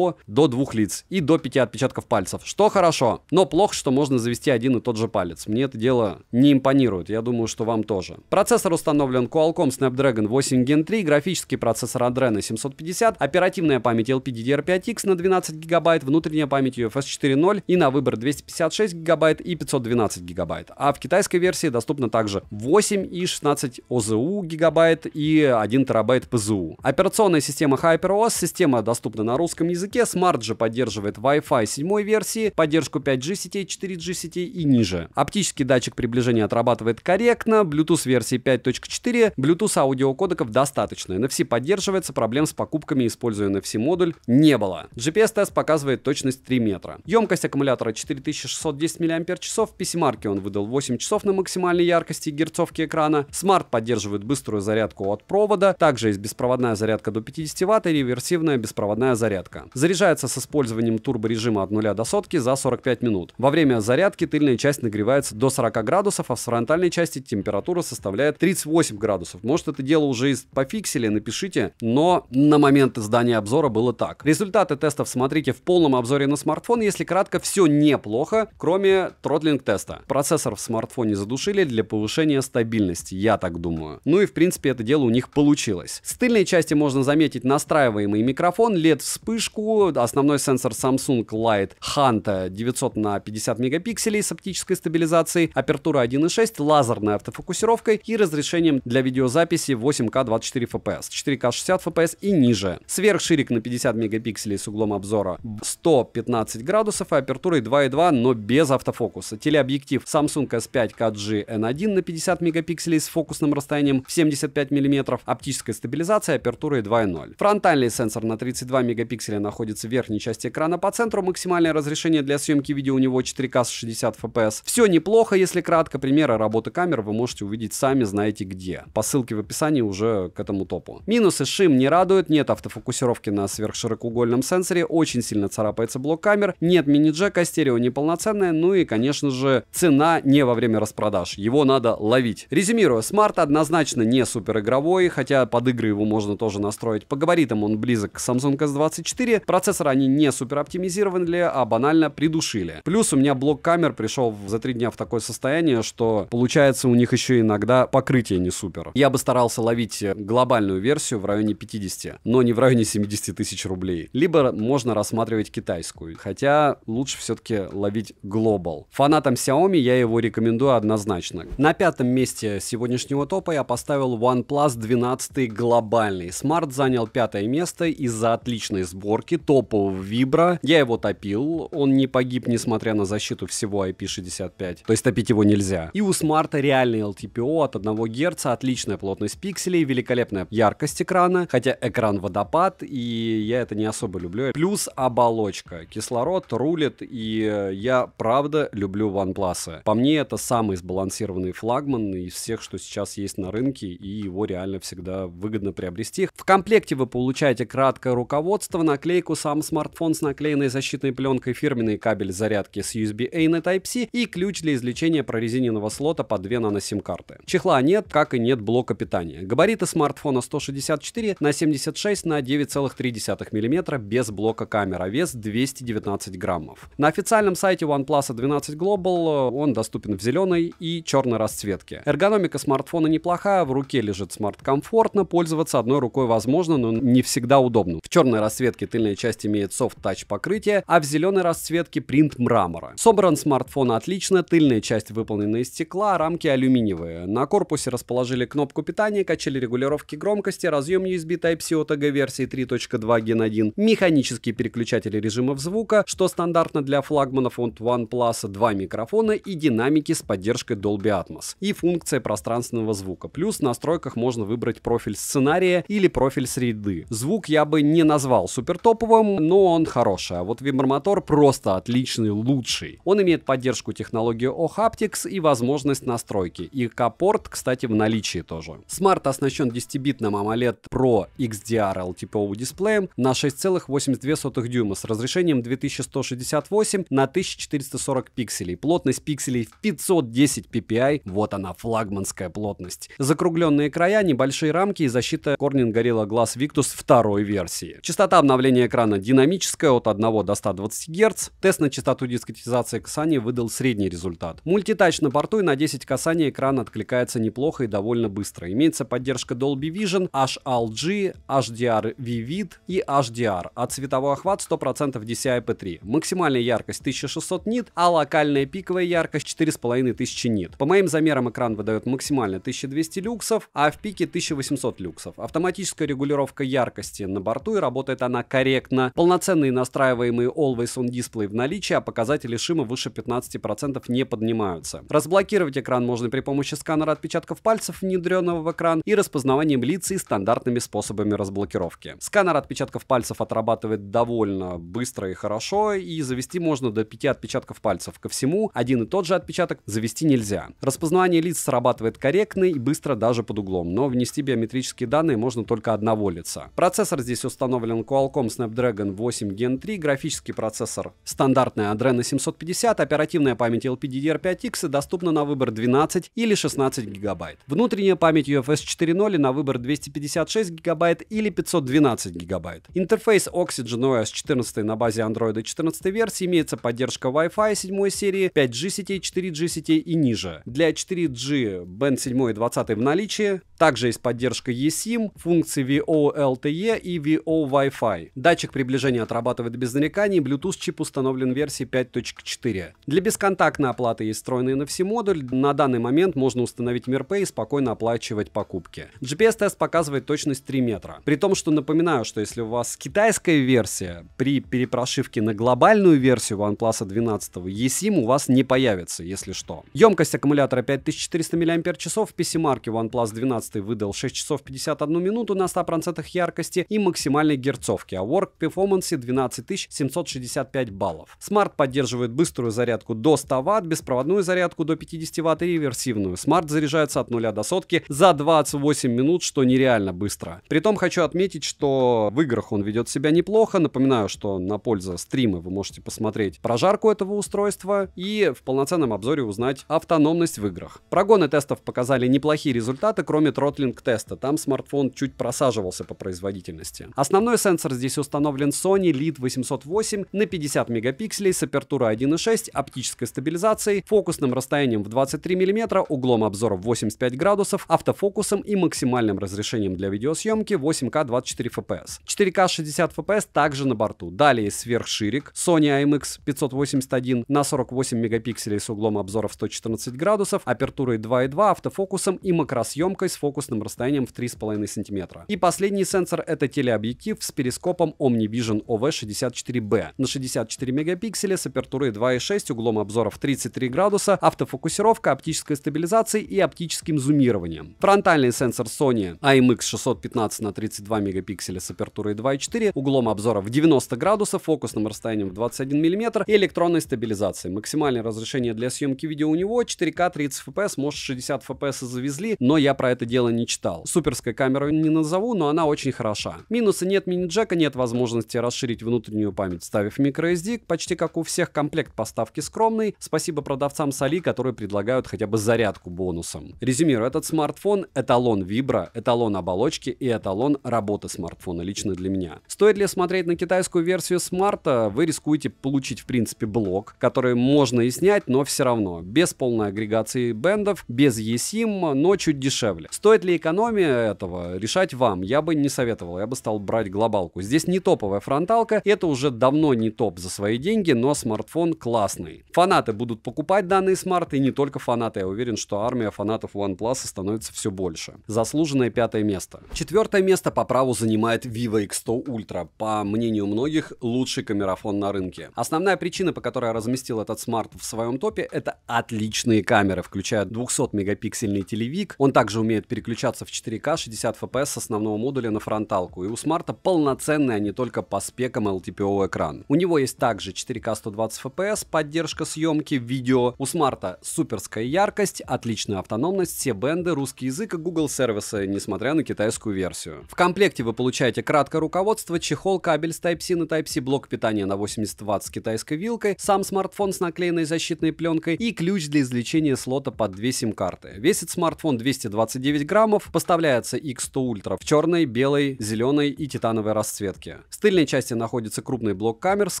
до 2 лиц и до 5 отпечатков пальцев, что хорошо, но плохо, что можно завести один и тот же палец. Мне это дело не импонирует, я думаю, что вам тоже. Процессор установлен Qualcomm Snapdragon 8 Gen 3, графический процессор Adreno 750, оперативная память LPDDR5X на 12 ГБ, внутренняя память UFS 4.0 и на выбор 256 ГБ и 512 ГБ. А в Китае китайской версии доступно также 8 и 16 ОЗУ гигабайт и 1 терабайт ПЗУ. Операционная система HyperOS, система доступна на русском языке, Smart же поддерживает Wi-Fi 7 версии, поддержку 5G сетей, 4G сетей и ниже. Оптический датчик приближения отрабатывает корректно, Bluetooth версии 5.4, Bluetooth аудиокодеков достаточно. NFC поддерживается, проблем с покупками, используя NFC модуль, не было. GPS-тест показывает точность 3 метра. Емкость аккумулятора 4610 мАч, в PC-марке он выдал 8 часов на максимальной яркости и герцовке экрана. Smart поддерживает быструю зарядку от провода, также есть беспроводная зарядка до 50 Вт и реверсивная беспроводная зарядка. Заряжается с использованием турборежима от 0 до сотки за 45 минут. Во время зарядки тыльная часть нагревается до 40 градусов, а в фронтальной части температура составляет 38 градусов. Может, это дело уже пофиксили, напишите, но на момент издания обзора было так. Результаты тестов смотрите в полном обзоре на смартфон. Если кратко, все неплохо, кроме тротлинг-теста. Процессор в смартфоне задушили для повышения стабильности, я так думаю. Ну и в принципе это дело у них получилось. С тыльной части можно заметить настраиваемый микрофон, LED-вспышку, основной сенсор Samsung Light Hunt 900 на 50 мегапикселей с оптической стабилизацией, апертура 1.6, лазерной автофокусировкой и разрешением для видеозаписи 8К 24 FPS, 4К 60 FPS и ниже. Сверхширик на 50 мегапикселей с углом обзора 115 градусов и апертурой 2.2, но без автофокуса. Телеобъектив Samsung S5 KG N1 на 50 мегапикселей с фокусным расстоянием в 75 мм, оптическая стабилизация, апертурой 2.0. Фронтальный сенсор на 32 мегапикселя находится в верхней части экрана по центру, максимальное разрешение для съемки видео у него 4К с 60 FPS. Все неплохо, если кратко. Примеры работы камер вы можете увидеть сами знаете где. По ссылке в описании уже к этому топу. Минусы: шим не радует, нет автофокусировки на сверхширокоугольном сенсоре, очень сильно царапается блок камер, нет мини-джека, стерео неполноценное, ну и, конечно же, цена не во время распродаж. Его надо ловить. Резюмируя, Smart однозначно не супер игровой, хотя под игры его можно тоже настроить. По габаритам он близок к Samsung S24, процессоры они не супер оптимизировали, а банально придушили. Плюс у меня блок камер пришел за 3 дня в такое состояние, что получается у них еще иногда покрытие не супер. Я бы старался ловить глобальную версию в районе 50, но не в районе 70 тысяч рублей. Либо можно рассматривать китайскую, хотя лучше все-таки ловить Global. Фанатам Xiaomi я его рекомендую однозначно. На 5-м месте сегодняшнего топа я поставил OnePlus 12 глобальный. Smart занял 5-е место из-за отличной сборки, топового вибра. Я его топил, он не погиб, несмотря на защиту всего IP65, то есть топить его нельзя. И у Smart реальный LTPO от 1 Гц, отличная плотность пикселей, великолепная яркость экрана, хотя экран водопад, и я это не особо люблю. Плюс оболочка. Кислород рулит, и я правда люблю OnePlus. По мне, это самый сбалансированный флагман из всех, что сейчас есть на рынке, и его реально всегда выгодно приобрести. В комплекте вы получаете краткое руководство, наклейку, сам смартфон с наклеенной защитной пленкой, фирменный кабель зарядки с USB-A на Type-C и ключ для извлечения прорезиненного слота под 2 нано-сим-карты. Чехла нет, как и нет блока питания. Габариты смартфона 164 на 76 на 9,3 мм без блока камера, вес 219 граммов. На официальном сайте OnePlus 12 Global он доступен в зеленой и черной расцветке. Эргономика смартфона неплохая, в руке лежит смарт комфортно, пользоваться одной рукой возможно, но не всегда удобно. В черной расцветке тыльная часть имеет soft-touch покрытие, а в зеленой расцветке принт мрамора. Собран смартфон отлично, тыльная часть выполнена из стекла, а рамки алюминиевые. На корпусе расположили кнопку питания, качели регулировки громкости, разъем USB Type-C OTG версии 3.2 Gen 1, механические переключатели режимов звука, что стандартно для флагманов от OnePlus, 2 микрофона и динамики с поддержкой Dolby Atmos и функция пространственного звука. Плюс в настройках можно выбрать профиль сценария или профиль среды. Звук я бы не назвал супер топовым, но он хороший, а вот вибромотор просто отличный, лучший. Он имеет поддержку технологии OHaptics и возможность настройки. И K-порт, кстати, в наличии тоже. Smart оснащен 10-битным AMOLED Pro XDR LTPO дисплеем на 6,82 дюйма с разрешением 2168 на 1440 пикселей. Плотность пикселей в 510 ppi. Вот она, флагманская плотность. Закругленные края, небольшие рамки и защита Corning Gorilla Glass Victus второй версии. Частота обновления экрана динамическая от 1 до 120 Гц. Тест на частоту дискретизации касания выдал средний результат. Мультитач на борту, и на 10 касаний экран откликается неплохо и довольно быстро. Имеется поддержка Dolby Vision, HLG, HDR Vivid и HDR, а цветовой охват 100% DCI-P3. Максимальная яркость 1600 нит, а локальная пиковая яркость 4,5 1500 нит. По моим замерам экран выдает максимально 1200 люксов, а в пике 1800 люксов. Автоматическая регулировка яркости на борту, и работает она корректно. Полноценный настраиваемый Always On дисплей в наличии, а показатели шума выше 15% не поднимаются. Разблокировать экран можно при помощи сканера отпечатков пальцев, внедренного в экран, и распознаванием лиц и стандартными способами разблокировки. Сканер отпечатков пальцев отрабатывает довольно быстро и хорошо, и завести можно до 5 отпечатков пальцев. Ко всему, один и тот же отпечаток завести нельзя. Распознавание лиц срабатывает корректно и быстро даже под углом, но внести биометрические данные можно только одного лица. Процессор здесь установлен Qualcomm Snapdragon 8 Gen 3, графический процессор стандартный Adreno 750, оперативная память LPDDR5X и доступна на выбор 12 или 16 гигабайт. Внутренняя память UFS 4.0 на выбор 256 гигабайт или 512 гигабайт. Интерфейс Oxygen OS 14 на базе Android 14 версии, имеется поддержка Wi-Fi 7 серии, 5G сетей, 4G сетей и ниже. Для 4G Band 7 и 20 в наличии. Также есть поддержка eSIM, функции VoLTE и VoWi-Fi. Датчик приближения отрабатывает без нареканий, Bluetooth чип установлен в версии 5.4. Для бесконтактной оплаты есть встроенный NFC-модуль. На данный момент можно установить MirPay и спокойно оплачивать покупки. GPS-тест показывает точность 3 метра. При том, что напоминаю, что если у вас китайская версия, при перепрошивке на глобальную версию OnePlus 12 eSIM у вас не появится, если что. Емкость аккумулятора 5400 мАч, в PC-марке OnePlus 12 выдал 6 часов 51 минуту на 100% яркости и максимальной герцовки, а Work Performance 12765 баллов. Смарт поддерживает быструю зарядку до 100 Вт, беспроводную зарядку до 50 Вт и реверсивную. Смарт заряжается от 0 до сотки за 28 минут, что нереально быстро. Притом хочу отметить, что в играх он ведет себя неплохо. Напоминаю, что на пользу стрима вы можете посмотреть прожарку этого устройства и в полноценном обзоре узнать автономность в играх. Прогоны тестов показали неплохие результаты, кроме тротлинг-теста. Там смартфон чуть просаживался по производительности. Основной сенсор здесь установлен Sony LEAD808 на 50 мегапикселей с апертурой 1.6, оптической стабилизацией, фокусным расстоянием в 23 мм, углом обзора в 85 градусов, автофокусом и максимальным разрешением для видеосъемки 8К 24 FPS. 4К 60 FPS также на борту. Далее сверхширик Sony IMX 581 на 48 мегапикселей с углом обзора в 114 градусов, апертурой 2.2, автофокусом и макросъемкой с фокусным расстоянием в 3,5 см. И последний сенсор — это телеобъектив с перископом OmniVision OV64B на 64 мегапикселя с апертурой 2.6, углом обзора в 33 градуса, автофокусировка, оптической стабилизацией и оптическим зумированием. Фронтальный сенсор Sony IMX 615 на 32 мегапикселя с апертурой 2.4, углом обзора в 90 градусов, фокусным расстоянием в 21 мм и электронной стабилизацией. Максимальное разрешение для съемки видео у него 4К 30 FPS, может 60 FPS завезли, но я про это дело не читал. Суперской камерой не назову, но она очень хороша. Минусы: нет мини-джека, нет возможности расширить внутреннюю память, вставив microSD, почти как у всех. Комплект поставки скромный. Спасибо продавцам с Али, которые предлагают хотя бы зарядку бонусом. Резюмирую, этот смартфон — эталон вибро, эталон оболочки и эталон работы смартфона лично для меня. Стоит ли смотреть на китайскую версию смарта? Вы рискуете получить в принципе блок, который можно и снять, но все равно. Без полной агрегации бендов, без eSIM, но чуть дешевле. Стоит ли экономия этого? Решать вам. Я бы не советовал, я бы стал брать глобалку. Здесь не топовая фронталка, это уже давно не топ за свои деньги, но смартфон классный. Фанаты будут покупать данные смарты, и не только фанаты. Я уверен, что армия фанатов OnePlus становится все больше. Заслуженное 5-е место. 4-е место по праву занимает Vivo X100 Ultra. По мнению многих, лучший камерафон на рынке. Основная причина, по которой я разместил этот смарт в своем топе, это отличные камеры, включая 200-мегапиксельный телевик. Он также умеет переключаться в 4К 60 FPS с основного модуля на фронталку. И у смарта полноценный, а не только по спекам LTPO экран. У него есть также 4К 120 FPS, поддержка съемки видео. У смарта суперская яркость, отличная автономность, все бенды, русский язык и Google сервисы, несмотря на китайскую версию. В комплекте вы получаете краткое руководство, чехол, кабель с Type-C на Type-C, блок питания на 80 Вт с китайской вилкой, сам смартфон с наклеенной защитной пленкой и ключ для извлечения слота под 2 сим-карты. Весит смартфон 229 граммов, поставляется X100 Ultra в черной, белой, зеленой и титановой расцветке. С тыльной части находится крупный блок камер с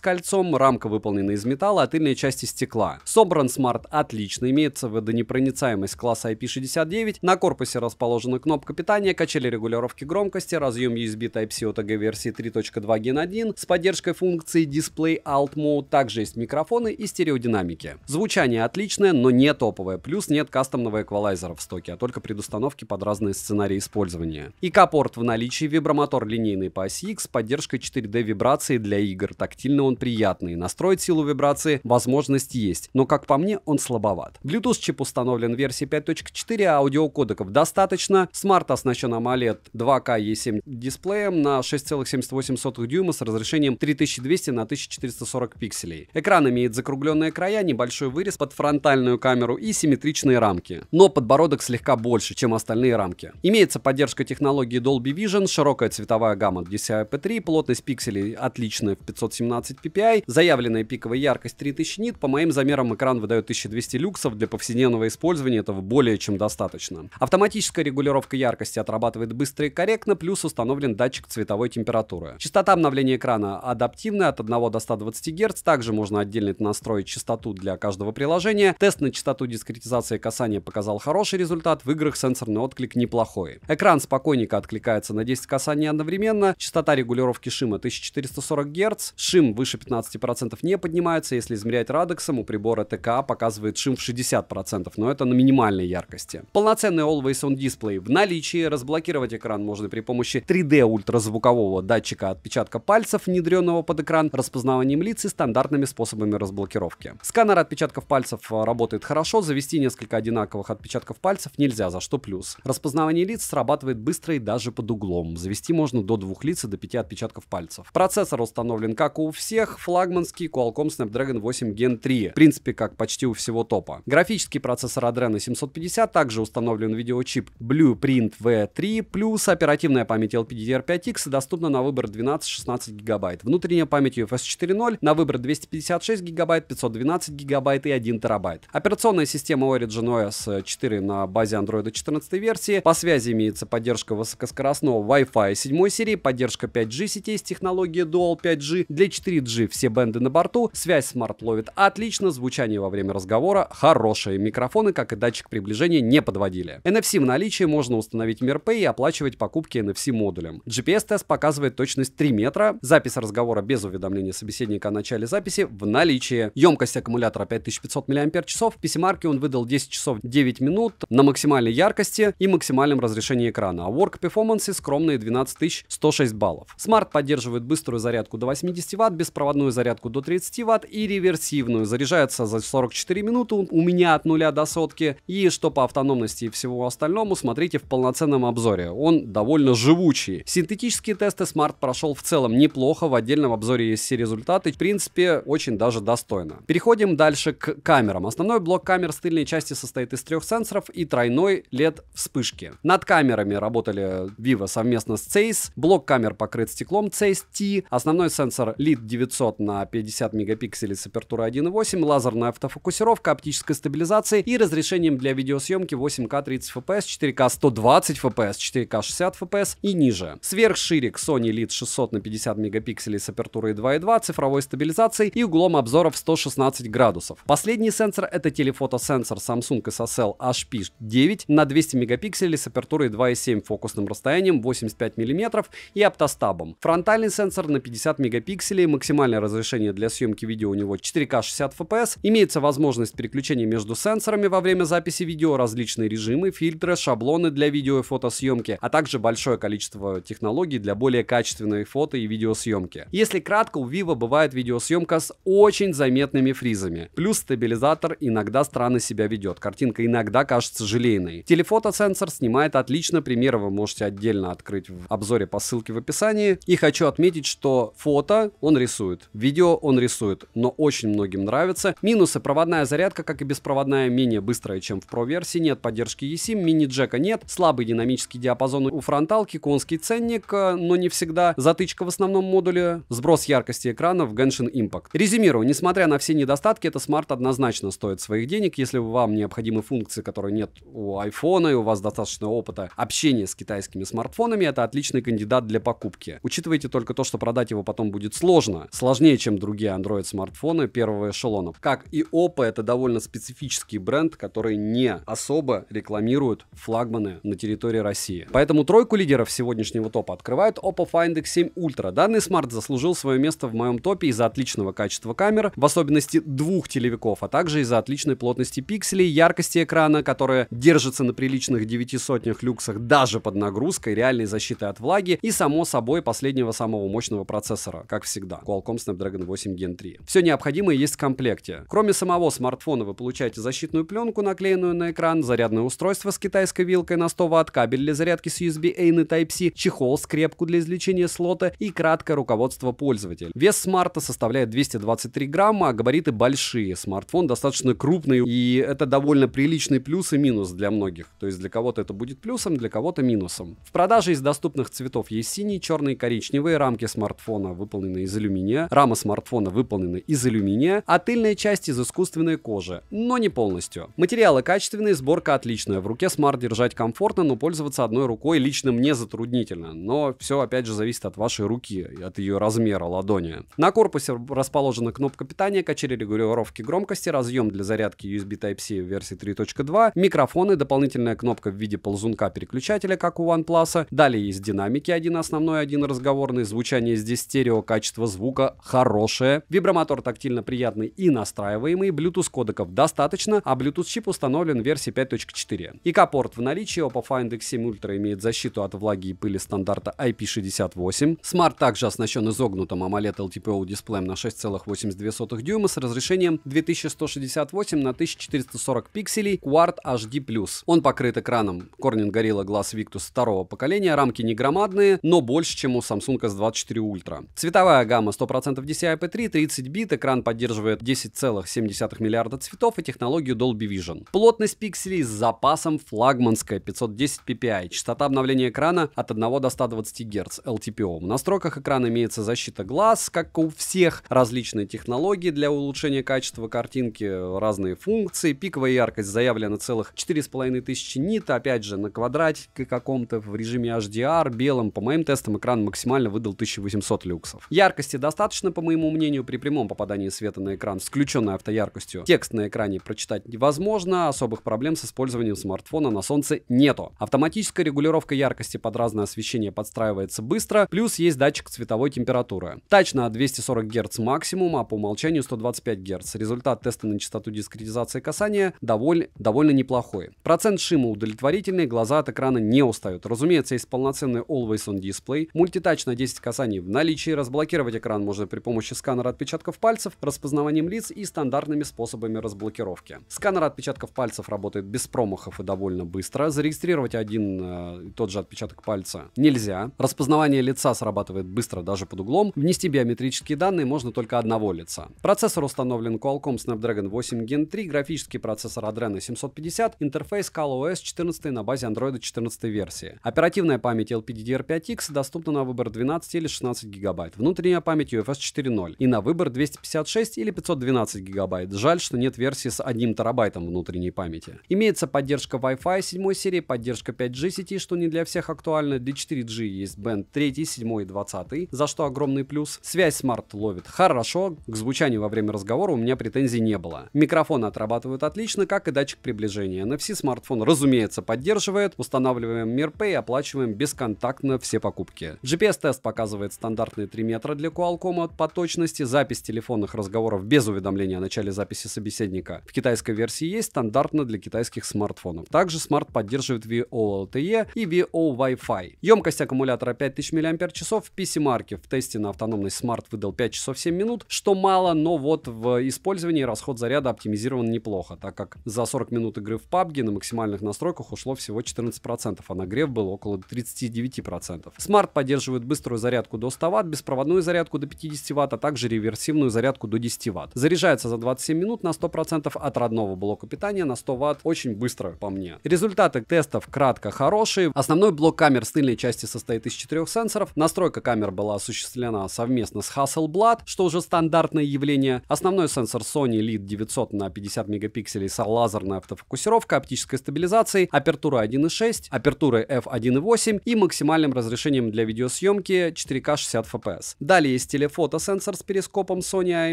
кольцом, рамка выполнена из металла, а тыльной части стекла. Собран смарт отлично, имеется водонепроницаемость класса IP69, на корпусе расположена кнопка питания, качели регулировки громкости, разъем USB Type-C OTG версии 3.2 Gen 1 с поддержкой функции Display Alt Mode, также есть микрофоны и стереодинамики. Звучание отличное, отличная, но не топовая. Плюс нет кастомного эквалайзера в стоке, а только предустановки под разные сценарии использования. ИК-порт в наличии, вибромотор линейный по оси X с поддержкой 4D вибрации для игр. Тактильно он приятный. Настроить силу вибрации возможность есть, но как по мне он слабоват. Bluetooth чип установлен в версии 5.4, а аудиокодеков достаточно. Смарт оснащен AMOLED 2К E7 дисплеем на 6,78 дюйма с разрешением 3200 на 1440 пикселей. Экран имеет закругленные края, небольшой вырез под фронтальную камеру и симметричные рамки. Но подбородок слегка больше, чем остальные рамки. Имеется поддержка технологии Dolby Vision, широкая цветовая гамма DCI-P3, плотность пикселей отличная в 517 ppi, заявленная пиковая яркость 3000 нит. По моим замерам экран выдает 1200 люксов, для повседневного использования этого более чем достаточно. Автоматическая регулировка яркости отрабатывает быстро и корректно, плюс установлен датчик цветовой температуры. Частота обновления экрана адаптивная от 1 до 120 Гц, также можно отдельно настроить частоту для каждого приложения. Тест на частоту дискретизации касания показал хороший результат, в играх сенсорный отклик неплохой. Экран спокойненько откликается на 10 касаний одновременно, частота регулировки шима 1440 Гц, шим выше 15% не поднимается, если измерять радексом, у прибора ТКА показывает шим в 60%, но это на минимальной яркости. Полноценный Always On дисплей в наличии, разблокировать экран можно при помощи 3D ультразвукового датчика отпечатка пальцев, внедренного под экран, распознаванием лиц и стандартными способами разблокировки. Сканер отпечатков пальцев работает хорошо, завести несколько одинаковых отпечатков пальцев нельзя, за что плюс. Распознавание лиц срабатывает быстро и даже под углом. Завести можно до 2 лиц и до 5 отпечатков пальцев. Процессор установлен, как у всех, флагманский Qualcomm Snapdragon 8 Gen 3. В принципе, как почти у всего топа. Графический процессор Adreno 750, также установлен видеочип Blueprint V3+, оперативная память LPDDR5X доступна на выбор 12-16 ГБ. Внутренняя память UFS 4.0 на выбор 256 ГБ, 512 ГБ и 1 ТБ. Операционная система Origin OS 4 на базе Android 14 версии. По связи имеется поддержка высокоскоростного Wi-Fi 7 серии, поддержка 5G сетей с технологией Dual 5G. Для 4G все бенды на борту. Связь смарт ловит отлично, звучание во время разговора хорошее. Микрофоны, как и датчик приближения, не подводили. NFC в наличии, можно установить MirPay и оплачивать покупки NFC модулем. GPS-тест показывает точность 3 метра. Запись разговора без уведомления собеседника о начале записи в наличии. Емкость аккумулятора 5500 мАч. В PC-марке он выдал 10 часов 9 минут на максимальной яркости и максимальном разрешении экрана. А Work Performance скромные 12106 баллов. Смарт поддерживает быструю зарядку до 80 Вт, беспроводную зарядку до 30 Вт и реверсивную. Заряжается за 44 минуты у меня от 0 до сотки. И что по автономности и всему остальному, смотрите в полноценном обзоре. Он довольно живучий. Синтетические тесты Смарт прошел в целом неплохо. В отдельном обзоре есть все результаты. В принципе, очень даже достойно. Переходим дальше к камерам. Основной блок камер с тыльной части состоит из 3 сенсоров и тройной LED вспышки. Над камерами работали Vivo совместно с Zeiss. Блок камер покрыт стеклом Zeiss T. Основной сенсор LIT 900 на 50 мегапикселей с апертурой 1.8, лазерная автофокусировка, оптической стабилизацией и разрешением для видеосъемки 8К 30 FPS, 4К 120 FPS, 4К 60 FPS и ниже. Сверхширик Sony LIT 600 на 50 мегапикселей с апертурой 2.2, цифровой стабилизацией и углом обзора в 116 градусов. Последний сенсор — это телефотосенсор Samsung SSL HP9 на 200 мегапикселей с апертурой 2.7, фокусным расстоянием 85 мм и оптостабом. Фронтальный сенсор на 50 мегапикселей, максимальное разрешение для съемки видео у него 4К 60 FPS. Имеется возможность переключения между сенсорами во время записи видео, различные режимы, фильтры, шаблоны для видео и фотосъемки, а также большое количество технологий для более качественной фото и видеосъемки. Если кратко, у Vivo бывает видеосъемка с очень заметными фризами. Плюс стабилизатор иногда странно себя ведет. Картинка иногда кажется желейной. Телефотосенсор снимает отлично. Примеры вы можете отдельно открыть в обзоре по ссылке в описании. И хочу отметить, что фото он рисует, видео он рисует, но очень многим нравится. Минусы: проводная зарядка, как и беспроводная, менее быстрая, чем в Pro-версии. Нет поддержки eSIM, мини-джека нет. Слабый динамический диапазон у фронталки, конский ценник, но не всегда. Затычка в основном модуле. Сброс яркости экрана в Genshin Impact. Резюмирую, несмотря на все недостатки, это смарт однозначно стоит своих денег. Если вам необходимы функции, которые нет у iPhone, и у вас достаточно опыта общения с китайскими смартфонами, это отличный кандидат для покупки. Учитывайте только то, что продать его потом будет сложно. Сложнее, чем другие Android смартфоны первого эшелона. Как и Oppo, это довольно специфический бренд, который не особо рекламирует флагманы на территории России. Поэтому тройку лидеров сегодняшнего топа открывает Oppo Find X7 Ultra. Данный смарт заслужил свое место в моем топе из-за отличного качества камер, в особенности двух телевиков, а также из из-за отличной плотности пикселей, яркости экрана, которая держится на приличных 900 люксах даже под нагрузкой, реальной защиты от влаги и, само собой, последнего самого мощного процессора, как всегда, Qualcomm Snapdragon 8 Gen 3. Все необходимое есть в комплекте. Кроме самого смартфона вы получаете защитную пленку, наклеенную на экран, зарядное устройство с китайской вилкой на 100 Вт, кабель для зарядки с USB-A на Type-C, чехол, скрепку для извлечения слота и краткое руководство пользователя. Вес смарта составляет 223 грамма, а габариты большие. Смартфон достаточно крупный, и это довольно приличный плюс и минус для многих. То есть для кого-то это будет плюсом, для кого-то минусом. В продаже из доступных цветов есть синий, черный и коричневый. Рамки смартфона выполнены из алюминия. Рама смартфона выполнена из алюминия, а тыльная часть из искусственной кожи, но не полностью. Материалы качественные, сборка отличная. В руке смарт держать комфортно, но пользоваться одной рукой лично мне затруднительно. Но все опять же зависит от вашей руки, от ее размера ладони. На корпусе расположена кнопка питания, качели регулировки громкости, разъем для зарядки USB Type-C в версии 3.2, микрофоны, дополнительная кнопка в виде ползунка переключателя, как у OnePlus. Далее есть динамики, один основной, один разговорный. Звучание здесь стерео, качество звука хорошее. Вибромотор тактильно приятный и настраиваемый. Bluetooth кодеков достаточно, а Bluetooth чип установлен в версии 5.4. ИК-порт в наличии. Oppo Find X7 Ultra имеет защиту от влаги и пыли стандарта IP68. Смарт также оснащен изогнутым AMOLED LTPO дисплеем на 6,82 дюйма с разрешением 2168 на 1440 пикселей Quad HD+. Он покрыт экраном Corning Gorilla Glass Victus второго поколения. Рамки не громадные, но больше, чем у Samsung S24 Ultra. Цветовая гамма 100% DCI-P3, 30 бит. Экран поддерживает 10,7 миллиарда цветов и технологию Dolby Vision. Плотность пикселей с запасом флагманская 510 ppi. Частота обновления экрана от 1 до 120 Гц LTPO. В настройках экрана имеется защита глаз, как у всех. Различные технологии для улучшения качества картинки, разные функции. Пиковая яркость заявлена целых 4500 нит. Опять же, на квадратике каком-то в режиме HDR, белом. По моим тестам экран максимально выдал 1800 люксов. Яркости достаточно, по моему мнению, при прямом попадании света на экран с включенной автояркостью. Текст на экране прочитать невозможно, особых проблем с использованием смартфона на солнце нету. Автоматическая регулировка яркости под разное освещение подстраивается быстро, плюс есть датчик цветовой температуры. Тач на 240 Гц максимум, а по умолчанию 125 Гц. Результат теста на частоту дискретизации касания довольно неплохой. Процент шума удовлетворительный, глаза от экрана не устают. Разумеется, есть полноценный Always On дисплей, мультитач на 10 касаний в наличии, разблокировать экран можно при помощи сканера отпечатков пальцев, распознаванием лиц и стандартными способами разблокировки. Сканер отпечатков пальцев работает без промахов и довольно быстро. Зарегистрировать один и тот же отпечаток пальца нельзя. Распознавание лица срабатывает быстро даже под углом. Внести биометрические данные можно только одного лица. Процессор установлен Qualcomm Snapdragon 8 Gen 3, графический процессор Adreno 750, интерфейс ColorOS 14 на базе Android 14 версии. Оперативная память LPDDR5X доступна на выбор 12 или 16 гигабайт. Внутренняя память UFS 4.0 и на выбор 256 или 512 гигабайт. Жаль, что нет версии с 1 терабайтом внутренней памяти. Имеется поддержка Wi-Fi 7 серии, поддержка 5G сети, что не для всех актуально. Для 4G есть Band 3, 7 и 20, за что огромный плюс. Связь смарт ловит хорошо, к звучанию во время разговора у меня претензий не было. Микрофоны отрабатывают отлично, как и датчик приближения. NFC смартфон, разумеется, поддерживает. Устанавливаем MirPay и оплачиваем бесконтактно все покупки. GPS-тест показывает стандартные 3 метра для Qualcomm по точности. Запись телефонных разговоров без уведомления о начале записи собеседника в китайской версии есть, стандартно для китайских смартфонов. Также смарт поддерживает VoLTE и VoWi-Fi. Емкость аккумулятора 5000 мАч. В PC-марке в тесте на автономность смарт выдал 5 часов 7 минут, что мало, но вот в использовании расход заряда оптимизирован неплохо, так как за 40 минут игры в PUBG на максимальных настройках ушло всего 14%, а нагрев был около 39%. Смарт поддерживает быструю зарядку до 100 Вт, беспроводную зарядку до 50 Вт, а также реверсивную зарядку до 10 Вт. Заряжается за 27 минут на 100% от родного блока питания на 100 Вт, очень быстро по мне. Результаты тестов кратко хорошие. Основной блок камер с тыльной части состоит из 4 сенсоров. Настройка камер была осуществлена совместно с Hasselblad, что уже стандартное явление. Основной сенсор Sony LEED 900 на 50 мегапикселей с лазерной автофокусировкой, оптической стабилизацией, апертура 1.6, апертурой f1.8 и максимальным разрешением для видеосъемки 4К 60 FPS. Далее есть телефотосенсор с перископом Sony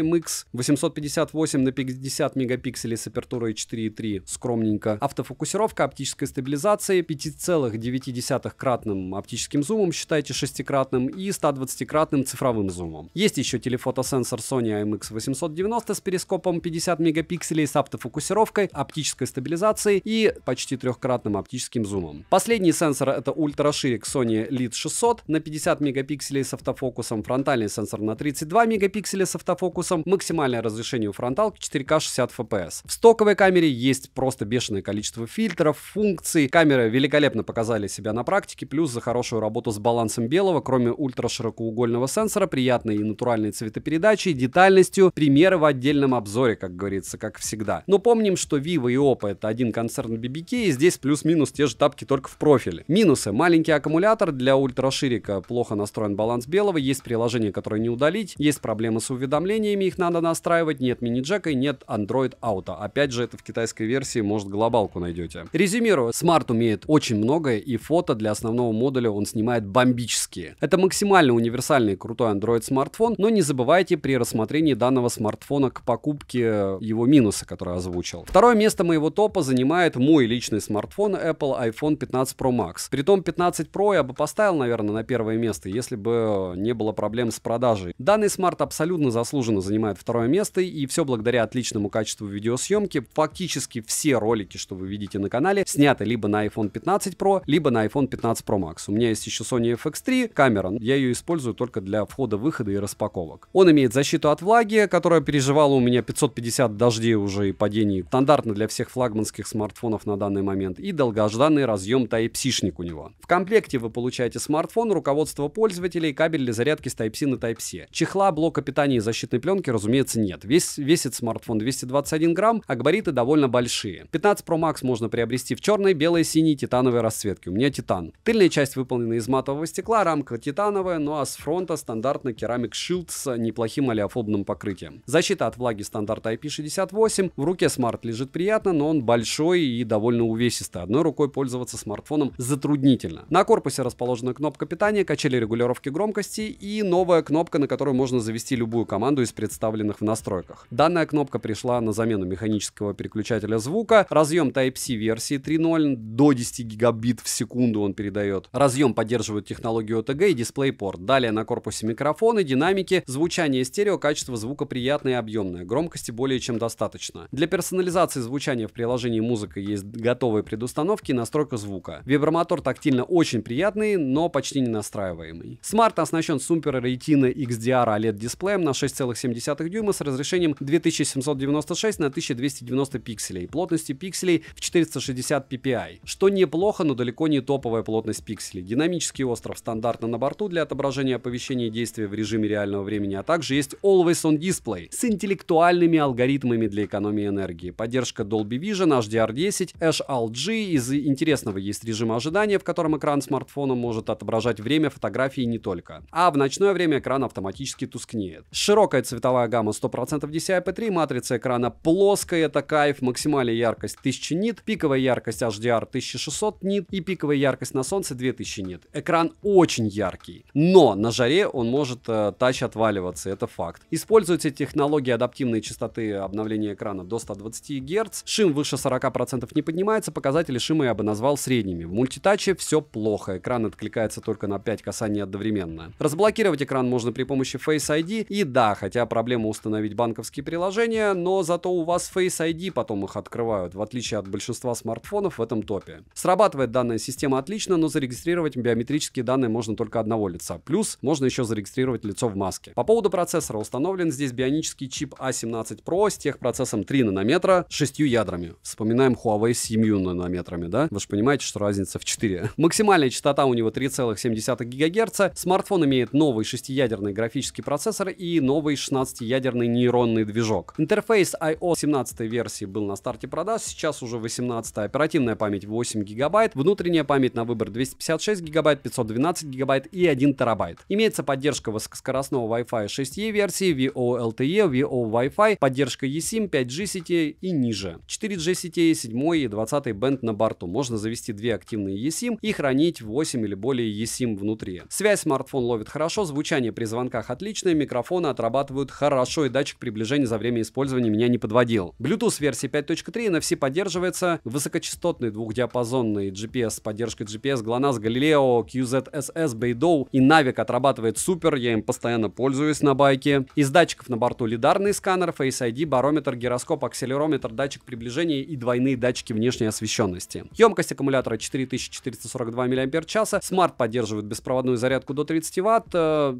IMX 858 на 50 мегапикселей с апертурой 4.3, скромненько. Автофокусировка, оптической стабилизацией, 5,9-кратным оптическим зумом, считайте 6-кратным, и 120-кратным цифровым зумом. Есть еще телефотосенсор Sony IMX 890 с перископом 50 мегапикселей с автофокусировкой, оптической стабилизацией и почти трехкратным оптическим зумом. Последний сенсор — это ультраширик Sony Lead 600 на 50 мегапикселей с автофокусом, фронтальный сенсор на 32 мегапикселя с автофокусом, максимальное разрешение у фронталки 4К 60 FPS. В стоковой камере есть просто бешеное количество фильтров, функций. Камеры великолепно показали себя на практике, плюс за хорошую работу с балансом белого, кроме ультраширокоугольного сенсора, приятной и натуральной цветопередачей, детальностью, примеры в отдельном обзоре, как говорится, как всегда. Но помним, что Vivo и Oppo — это один концерн BBK, и здесь плюс-минус те же тапки, только в профиле. Минусы: маленький аккумулятор, для ультраширика плохо настроен баланс белого, есть приложение, которое не удалить, есть проблемы с уведомлениями, их надо настраивать, нет мини-джека и нет Android Auto. Опять же, это в китайской версии, может, глобалку найдете. Резюмирую, Smart умеет очень многое, и фото для основного модуля он снимает бомбические. Это максимально универсальный и крутой Android смартфон, но не забывайте при рассмотрении данного смартфона к покупке его минусы, которые озвучил. Второе место моего топа занимает мой личный смартфон Apple iPhone 15 Pro Max. Притом 15 Pro я бы поставил, наверное, на первое место, если бы не было проблем с продажей. Данный смарт абсолютно заслуженно занимает второе место, и все благодаря отличному качеству видеосъемки. Фактически все ролики, что вы видите на канале, сняты либо на iPhone 15 Pro, либо на iPhone 15 Pro Max. У меня есть еще Sony FX3 камера, я ее использую только для входа-выхода и распаковок. Он имеет защиту от влаги, которая переживала у меня 550 дождей уже и падений, стандартно для всех флагманских смартфонов на данный момент, и долгожданный разъем Type-C-шник у него. В комплекте вы получаете смартфон, руководство пользователей, кабель для зарядки с Type-C на Type-C. Чехла, блока питания и защитной пленки, разумеется, нет. Весит смартфон 221 грамм, а габариты довольно большие. 15 Pro Max можно приобрести в черной, белой, синей, титановой расцветке. У меня титан. Тыльная часть выполнена из матового стекла, рамка титановая, ну а с фронта стандартно Ceramic Shield с неплохим олеофобным покрытием. Защита от влаги стандарта IP68. В руке смарт лежит приятно, но он большой и довольно увесистый. Одной рукой пользоваться смартфоном затруднительно. На корпусе расположена кнопка питания, качели регулировки громкости и новая кнопка, на которую можно завести любую команду из представленных в настройках. Данная кнопка пришла на замену механического переключателя звука. Разъем Type-C версии 3.0 до 10 гигабит в секунду он передает. Разъем поддерживает технологию OTG и DisplayPort. Далее на корпусе микрофоны, динамики, звучание стерео, качество звука приятное и объемное. Громкости более чем достаточно. Для персонализации звучания в приложении «Музыка» есть готовые предустановки и настройка звука. Вибромотор тактильно очень приятный, но почти не настраиваемый. Смарт оснащен Super Retina XDR OLED дисплеем на 6,7 дюйма с разрешением 2796 на 1290 пикселей, плотностью пикселей в 460 ppi, что неплохо, но далеко не топовая плотность пикселей. Динамический остров стандартно на борту для отображения оповещений и действия в режиме реального времени, а также есть Always On Display с интеллектуальными алгоритмами для экономии энергии. Поддержка Dolby Vision, HDR10, HLG. Из интересного есть режим ожидания, в котором экран смартфона может отображать время фотографии и не только. А в ночное время экран автоматически тускнеет. Широкая цветовая гамма 100% DCI-P3, матрица экрана плоская, это кайф, максимальная яркость 1000 нит, пиковая яркость HDR 1600 нит и пиковая яркость на солнце 2000 нит. Экран очень яркий, но на жаре он может тач отваливаться, это факт. Используйте технологии адаптивной частоты обновления экрана до 120 Гц, шим выше 40% не поднимается, показатели шима я бы назвал средними. В мультитаче все плохо, экран откликается только на 5 касаний одновременно. Разблокировать экран можно при помощи Face ID, и да, хотя проблема установить банковские приложения, но зато у вас Face ID потом их открывают, в отличие от большинства смартфонов в этом топе. Срабатывает данная система отлично, но зарегистрировать биометрические данные можно только одного лица, плюс можно еще зарегистрировать лицо в маске. По поводу процессора, установлен здесь бионический чип A17 Pro с техпроцессом 3 нанометра, 6 ядрами. Вспоминаем Huawei с 7 нанометрами, да? Вы же понимаете, что разница в 4. Максимальная частота у него 3,7 ГГц. Смартфон имеет новый 6-ядерный графический процессор и новый 16-ядерный нейронный движок. Интерфейс iOS 17 версии был на старте продаж, сейчас уже 18. Оперативная память 8 ГБ, внутренняя память на выбор 256 ГБ, 512 ГБ и 1 ТБ. Имеется поддержка высокоскоростного Wi-Fi 6E версии, VoLTE, VO Wi-Fi, поддержка eSIM, 5G сетей и ниже. 4G сетей, 7 и 20 бенд на борту. Можно завести 2 активные eSIM и хранить 8 или более eSIM внутри. Связь смартфон ловит хорошо, звучание при звонках отличное, микрофоны отрабатывают хорошо и датчик приближения за время использования меня не подводил. Bluetooth версии 5.3 NFC поддерживается, высокочастотный двухдиапазонный GPS с поддержкой GPS, GLONASS, Galileo, QZSS, Beidou и Navic отрабатывает супер, я им постоянно пользуюсь на байке. Из датчиков на борту лидарный сканер, Face ID, барометр, гироскоп, акселерометр, датчик приближения и двойные датчики внешней освещенности. Емкость аккумулятора 4442 мАч. Смарт поддерживает беспроводную зарядку до 30 Вт,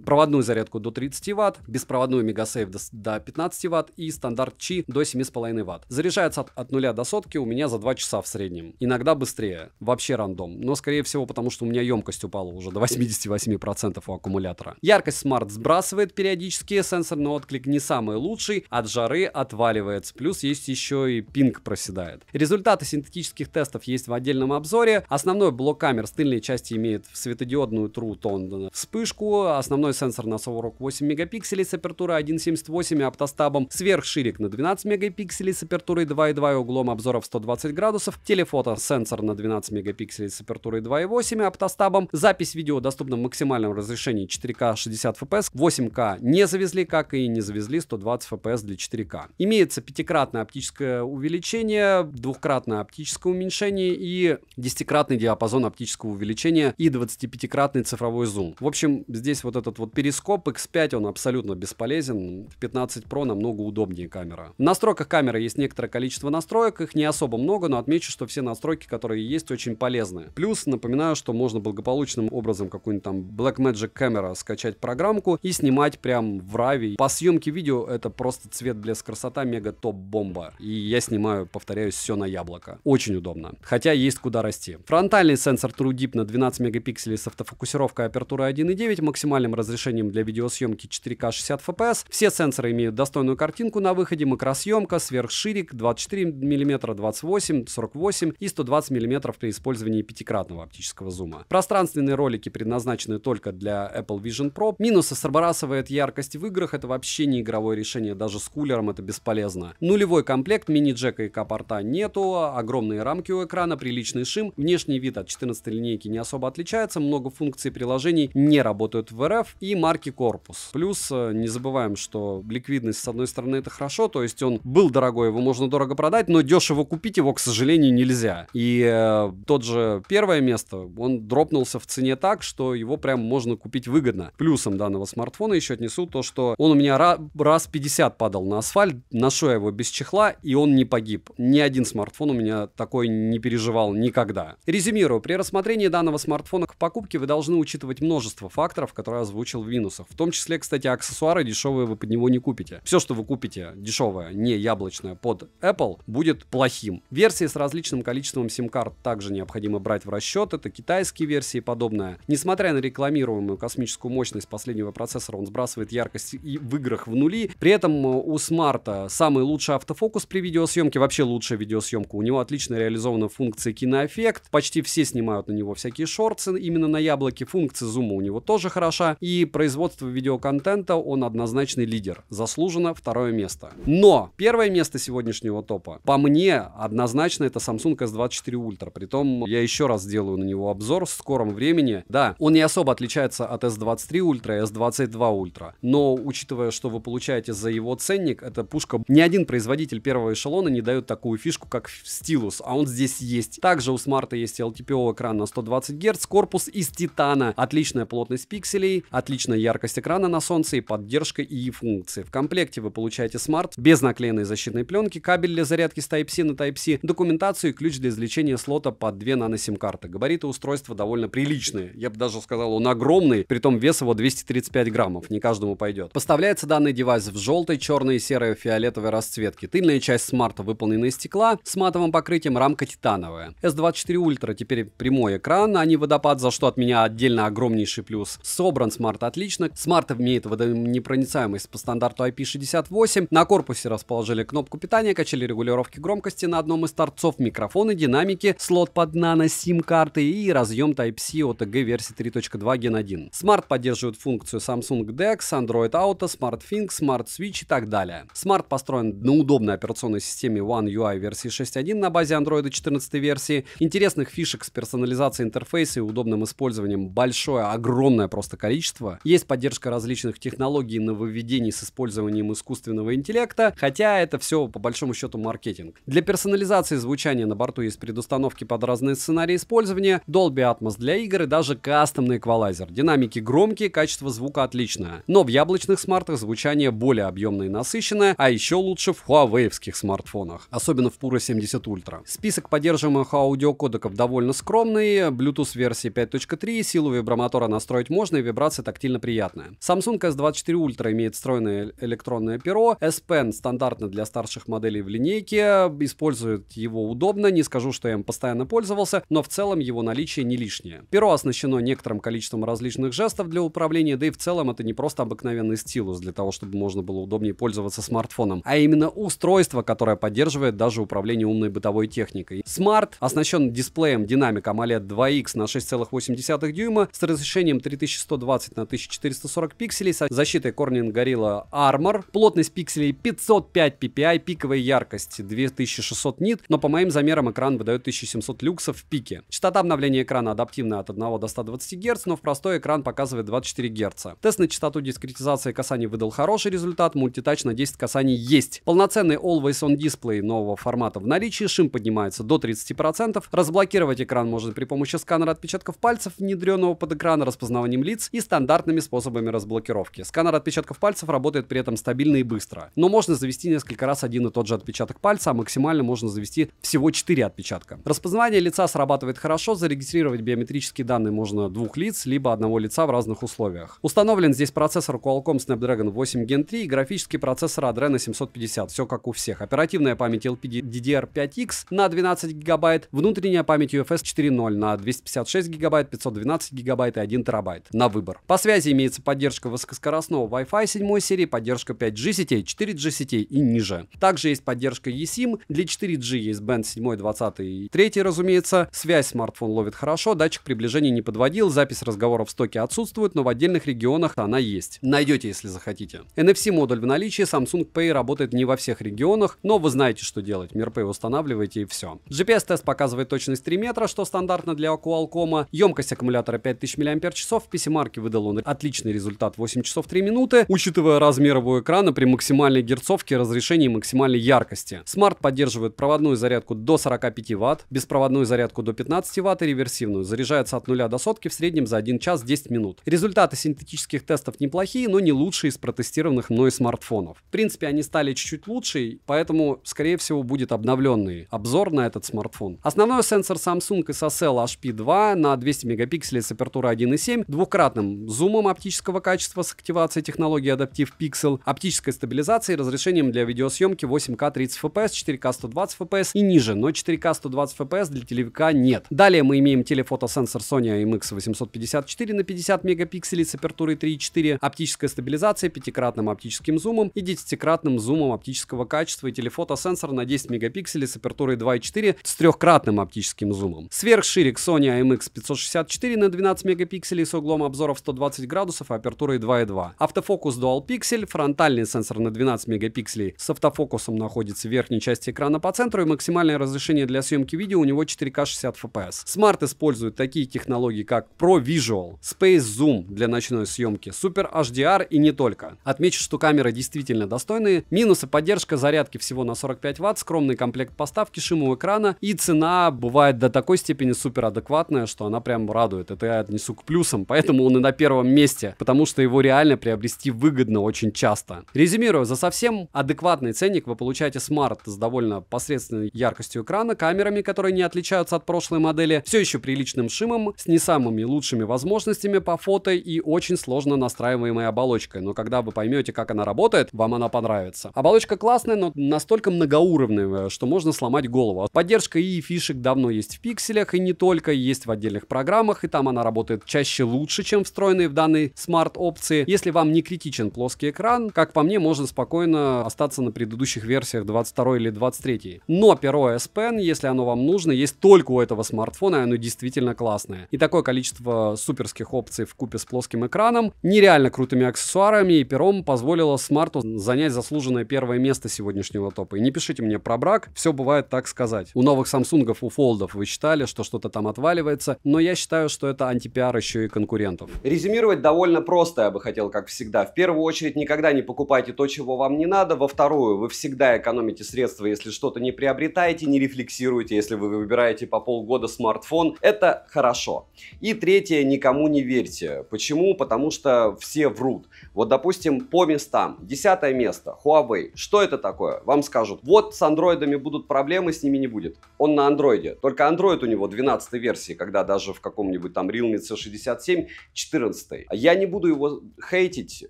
проводную зарядку до 30 Вт, беспроводную мегасейв до 15 Вт и стандарт Qi до 7,5 Вт. Заряжается от 0 до сотки у меня за 2 часа в среднем. Иногда быстрее. Вообще рандом. Но скорее всего потому, что у меня емкость упала уже до 88% у аккумулятора. Яркость смарт сбрасывает периодически, сенсорный отклик не самый лучший, от жары отваливается. Плюс есть еще и пинг проседает. Результаты синтетических тестов есть в отдельном обзоре. Основной блок камер с тыльной части имеет светодиодную True Tone вспышку. Основной сенсор на 48 мегапикселей с апертурой 1.78 и оптостабом. Сверхширик на 12 мегапикселей с апертурой 2.2 и углом обзора в 120 градусов. Телефото сенсор на 12 мегапикселей с апертурой 2.8 и оптостабом. Запись видео доступна в максимальном разрешении 4К 60 FPS. 8К не завезли, как и не завезли 120 FPS для 4К. Имеется 5-кратное оптическое увеличение, 2-кратное оптическое уменьшение и 10-кратный диапазон оптического увеличения и 25-кратный цифровой зум. В общем, здесь вот этот вот перископ X5, он абсолютно бесполезен. В 15 Pro намного удобнее камера. В настройках камеры есть некоторое количество настроек, их не особо много, но отмечу, что все настройки, которые есть, очень полезны. Плюс, напоминаю, что можно благополучным образом какую-нибудь там Blackmagic Camera скачать программку и снимать прям в RAW. По съемке видео это просто цвет, блеск, красота, мега топ бомба. И я снимаю, повторяюсь, все на яблоко. Очень удобно. Хотя есть куда расти. Фронтальный сенсор TrueDeep на 12 мегапикселей с автофокусировкой апертурой 1.9, максимальным разрешением для видеосъемки 4К 60 FPS. Все сенсоры имеют достойную картинку на выходе, макросъемка, сверхширик 24 мм, 28, 48 и 120 мм при использовании 5-кратного оптического зума. Пространственные ролики предназначены только для Apple Vision Pro. Минусы: сбрасывает яркость в играх, это вообще не игровое решение, даже с кулером это бесполезно. Нулевой комплект, мини-джека и К-порта нету, огромные рамки у экрана, приличный шим, внешний вид от 14 линейки не особо отличается, много функций приложений не работают в РФ и марки корпус. Плюс не забываем, что ликвидность с одной стороны это хорошо, то есть он был дорогой, его можно дорого продать, но дешево купить его, к сожалению, нельзя. И тот же первое место, он дропнулся в цене так, что его прям можно купить выгодно. Плюсом данного смартфона еще отнесу то, что он у меня раз 50 падал на асфальт, ношу я его без чехла, и он не погиб. Ни один смартфон у меня такой не переживал никогда. Резюмирую, при рассмотрении данного смартфона к покупке вы должны учитывать множество факторов, которые я озвучил в минусах. В том числе, кстати, аксессуары дешевые вы под него не купите. Все, что вы купите дешевое, не яблочное, под Apple, будет плохим. Версии с различным количеством сим-карт также необходимо брать в расчет. Это китайские версии и подобное. Несмотря на рекламируемую космическую мощность последнего процессора, он сбрасывает яркость и в играх в нули. При этом у смарта самый лучший автофокус при видеосъемке, вообще лучшая видеосъемка. У него отлично реализована функция киноэффект. Почти все снимают на него всякие шорты именно на яблоке. Функция зума у него тоже хороша. И производство видеоконтента он однозначный лидер. Заслуженно второе место. Но первое место сегодняшнего топа, по мне, однозначно это Samsung S24 Ultra. Притом я еще раз сделаю на него обзор в скором времени. Да, он не особо отличается от S23 Ultra и S22 Ultra. Но учитывая, что вы получаете за его ценник, это пушка. Ни один производитель первого эшелона не дает такую фишку, как стилус, а он здесь есть. Также у смарта есть LTPO экран на 120 Гц, корпус из титана, отличная плотность пикселей, отличная яркость экрана на солнце и поддержка ИИ функции. В комплекте вы получаете смарт без наклеенной защитной пленки, кабель для зарядки с Type-C на Type-C, документацию и ключ для извлечения слота под 2 нано-сим-карты. Габариты устройства довольно приличные. Я бы даже сказал, он огромный, притом вес его 235 граммов, не каждому пойдет. Поставляется данный девайс в желтой, черной, серой, фиолетовой расцветке. Тыльная часть смарта выполнена из стекла с матовым покрытием, рамка титановая. S24 Ultra теперь прямой экран, а не водопад, за что от меня отдельно огромнейший плюс. Собран смарт отлично. Смарт имеет водонепроницаемость по стандарту IP68. На корпусе расположили кнопку питания, качели регулировки громкости на одном из торцов, микрофоны, динамики, слот под нано-сим-карты и разъем Type-C OTG версии 3.2 Gen 1. Смарт поддерживает функцию Samsung DeX, Android Auto, SmartThings, Smart Switch и так далее. Смарт построен на удобной операционной системе One UI версии 6.1 на базе Android 14 версии. Интересных фишек с персонализацией интерфейса и удобным использованием большое, огромное просто количество. Есть поддержка различных технологий нововведений с использованием искусственного интеллекта, хотя это все по большому счету маркетинг. Для персонализации звучания на борту есть предустановки под разные сценарии использования, Dolby Atmos для игр и даже кастомный эквалайзер. Динамики громкие, качество звука отличное. Но в яблочных смартах звучание более объемное и насыщенное. а еще лучше в Huawei-вских смартфонах, особенно в Puro 70 Ultra. Список поддерживаемых аудиокодеков довольно скромный, Bluetooth версии 5.3, силу вибромотора настроить можно и вибрация тактильно приятная. Samsung S24 Ultra имеет встроенное электронное перо, S Pen стандартно для старших моделей в линейке, использует его удобно, не скажу, что я им постоянно пользовался, но в целом его наличие не лишнее. Перо оснащено некоторым количеством различных жестов для управления, да и в целом это не просто обыкновенный стилус для того, чтобы можно было удобнее пользоваться смартфоном, а именно устройство, которое поддерживает даже управление умной бытовой техникой. Smart оснащен дисплеем Dynamic AMOLED 2X на 6,8 дюйма с разрешением 3120 на 1440 пикселей, с защитой Corning Gorilla Armor, плотность пикселей 505 ppi, пиковая яркость 2600 нит, но по моим замерам экран выдает 1700 люксов в пике. Частота обновления экрана адаптивная от 1 до 120 Гц, но в простой экран показывает 24 Гц. Тест на частоту дискретизации касаний выдал хороший результат, мультитач на 10 касаний есть. Полноценный Always On дисплей нового формата в наличии, шим поднимается до 30%, разблокировать экран можно при помощи сканера отпечатков пальцев, внедренного под экран, распознаванием лиц и стандартными способами разблокировки. Сканер отпечатков пальцев работает при этом стабильно и быстро, но можно завести несколько раз один и тот же отпечаток пальца, а максимально можно завести всего 4 отпечатка. Распознавание лица срабатывает хорошо, зарегистрировать биометрические данные можно двух лиц, либо одного лица в разных условиях. Установлен здесь процессор Qualcomm Snapdragon 8 Gen 3 и графический процессор Adreno 750, все как у всех. Оперативная память LPDDR5X на 12 гигабайт, внутренняя память UFS 4.0 на 256 гигабайт, 512 гигабайт и 1 терабайт на выбор. По связи имеется поддержка высокоскоростного Wi-Fi 7 серии, поддержка 5G сетей, 4G сетей и ниже. Также есть поддержка eSIM, для 4G есть Band 7, 20 и 3, разумеется. Связь смартфон ловит хорошо, датчик приближения не подводил, запись разговоров в стоке отсутствует, но в отдельных регионах она есть. Найдете, если захотите. NFC-модуль в наличии, Samsung Pay работает не во всех регионах, но вы знаете, что делать. MirPay устанавливаете и все. GPS-тест показывает точность 3 метра, что стандартно для Qualcomm. Емкость аккумулятора 5000 мАч. В PC-марке выдал он отличный результат 8 часов 3 минуты, учитывая размер его экрана при максимальной герцовке, разрешении и максимальной яркости. Smart поддерживает проводную зарядку до 45 Вт, беспроводную зарядку до 15 Вт и реверсивную. Заряжается от 0 до сотки в среднем за 1 час 10 минут. Результаты синтетических тестов неплохие, но не лучшие из протестированных мной смартфонов. В принципе, они стали чуть-чуть лучше, поэтому, скорее всего, будет обновленный обзор на этот смартфон. Основной сенсор Samsung ISOCELL HP2 на 200 мегапикселей с апертурой 1.7, двукратным зумом оптического качества с активацией технологии Adaptive Pixel, оптической стабилизацией, разрешением для видеосъемки 8К 30 FPS, 4К 120 FPS и ниже, но 4К 120 FPS для телевика нет. Далее мы имеем телефотосенсор Sony IMX854 на 50 мегапикселей с апертурой 3.4, оптическая стабилизация, 5-кратным оптическим зумом и 10-кратным зумом оптического качества и телефотосенсор на 10 мегапикселей с апертурой 2.4 с 3-кратным оптическим зумом. Сверхширик Sony IMX564 на 12 мегапикселей с углом обзора в 120 градусов и апертурой 2.2. Автофокус Dual Pixel, фронтальный сенсор на 12 мегапикселей с автофокусом находится в верхней части экрана по центру и максимальное разрешение для съемки видео у него 4К 60 FPS. Smart использует такие технологии как Pro Visual, Space Zoom для ночной съемки, Super HDR и не только. Отмечу, что камеры действительно достойные. Минусы: поддержка зарядки всего на 45 Вт, скромный комплект поставки, шум у экрана и цена бывает до такой степени супер адекватная, что она прям радует. Это я отнесу к плюсам, поэтому он и на первом месте, потому что его реально приобрести выгодно очень часто. Резюмируя, за совсем адекватный ценник вы получаете смарт с довольно посредственной яркостью экрана, камерами, которые не отличаются от прошлой модели, все еще приличным шимом, с не самыми лучшими возможностями по фото и очень сложно настраиваемой оболочкой, но когда вы поймете, как она работает, вам она понравится. Оболочка классная, но настолько многоуровневая, что можно сломать голову. Поддержка и фишек давно есть в пикселях, и не только, есть в отдельных программах, и там она работает чаще лучше, чем встроенные в данной смарт-опции. Если вам не критичен плоский экран, как по мне, можно спокойно остаться на предыдущих версиях 22 или 23. Но перо S Pen, если оно вам нужно, есть только у этого смартфона, и оно действительно классное. И такое количество суперских опций вкупе с плоским экраном, нереально крутыми аксессуарами и пером позволило смарту занять заслуженное первое место сегодняшнего топа. И не пишите мне про брак, все бывает, так сказать. У новых самсунгов, у фолдов вы считали, что что-то там отваливается, но я считаю, что это антипиар еще и конкурентов. Резюмировать довольно просто, я бы хотел, как всегда. В первую очередь, никогда не покупайте то, чего вам не надо. Во вторую, вы всегда экономите средства, если что-то не приобретаете, не рефлексируете, если вы выбираете по полгода смартфон. Это хорошо. И третье, никому не верьте. Почему? Потому что все врут. Вот, допустим, по местам. 10 место. место. Huawei. Что это такое? Вам скажут, вот с андроидами будут проблемы, с ними не будет. Он на андроиде. Только Android у него 12 версии, когда даже в каком-нибудь там Realme C67 14. Я не буду его хейтить.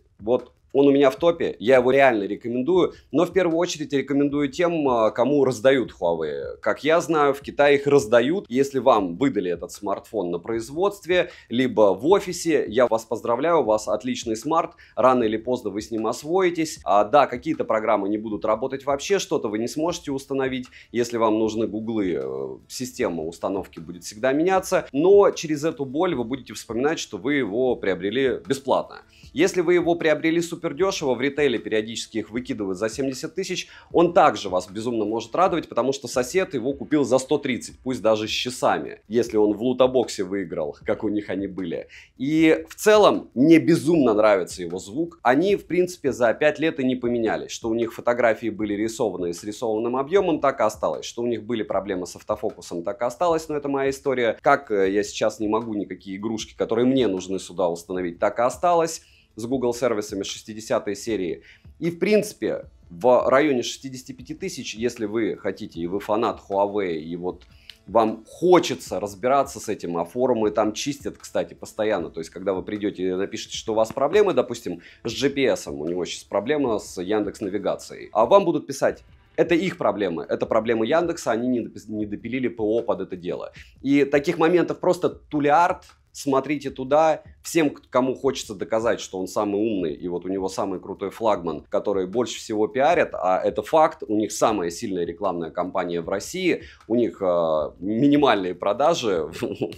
Вот он у меня в топе, я его реально рекомендую, но в первую очередь рекомендую тем, кому раздают Huawei. Как я знаю, в Китае их раздают. Если вам выдали этот смартфон на производстве, либо в офисе, я вас поздравляю, у вас отличный смарт, рано или поздно вы с ним освоитесь. Да, какие-то программы не будут работать вообще, что-то вы не сможете установить, если вам нужны гуглы, система установки будет всегда меняться, но через эту боль вы будете вспоминать, что вы его приобрели бесплатно. Если вы его приобрели супер дешево, в ритейле периодически их выкидывают за 70 тысяч, он также вас безумно может радовать, потому что сосед его купил за 130, пусть даже с часами, если он в лутобоксе выиграл, как у них они были. И в целом мне безумно нравится его звук. Они, в принципе, за 5 лет и не поменялись. Что у них фотографии были рисованы с рисованным объемом, так и осталось. Что у них были проблемы с автофокусом, так и осталось, но это моя история. Как я сейчас не могу никакие игрушки, которые мне нужны сюда установить, так и осталось. С Google сервисами 60-й серии. И в принципе в районе 65 тысяч, если вы хотите и вы фанат Huawei, и вот вам хочется разбираться с этим, а форумы там чистят, кстати, постоянно. То есть, когда вы придете и напишите, что у вас проблемы, допустим, с GPS, у него сейчас проблема с Яндекс.Навигацией, а вам будут писать: это их проблемы, это проблемы Яндекса, они не допилили ПО под это дело. И таких моментов просто тулиард. Смотрите туда. Всем, кому хочется доказать, что он самый умный, и вот у него самый крутой флагман, который больше всего пиарят, а это факт, у них самая сильная рекламная кампания в России, у них минимальные продажи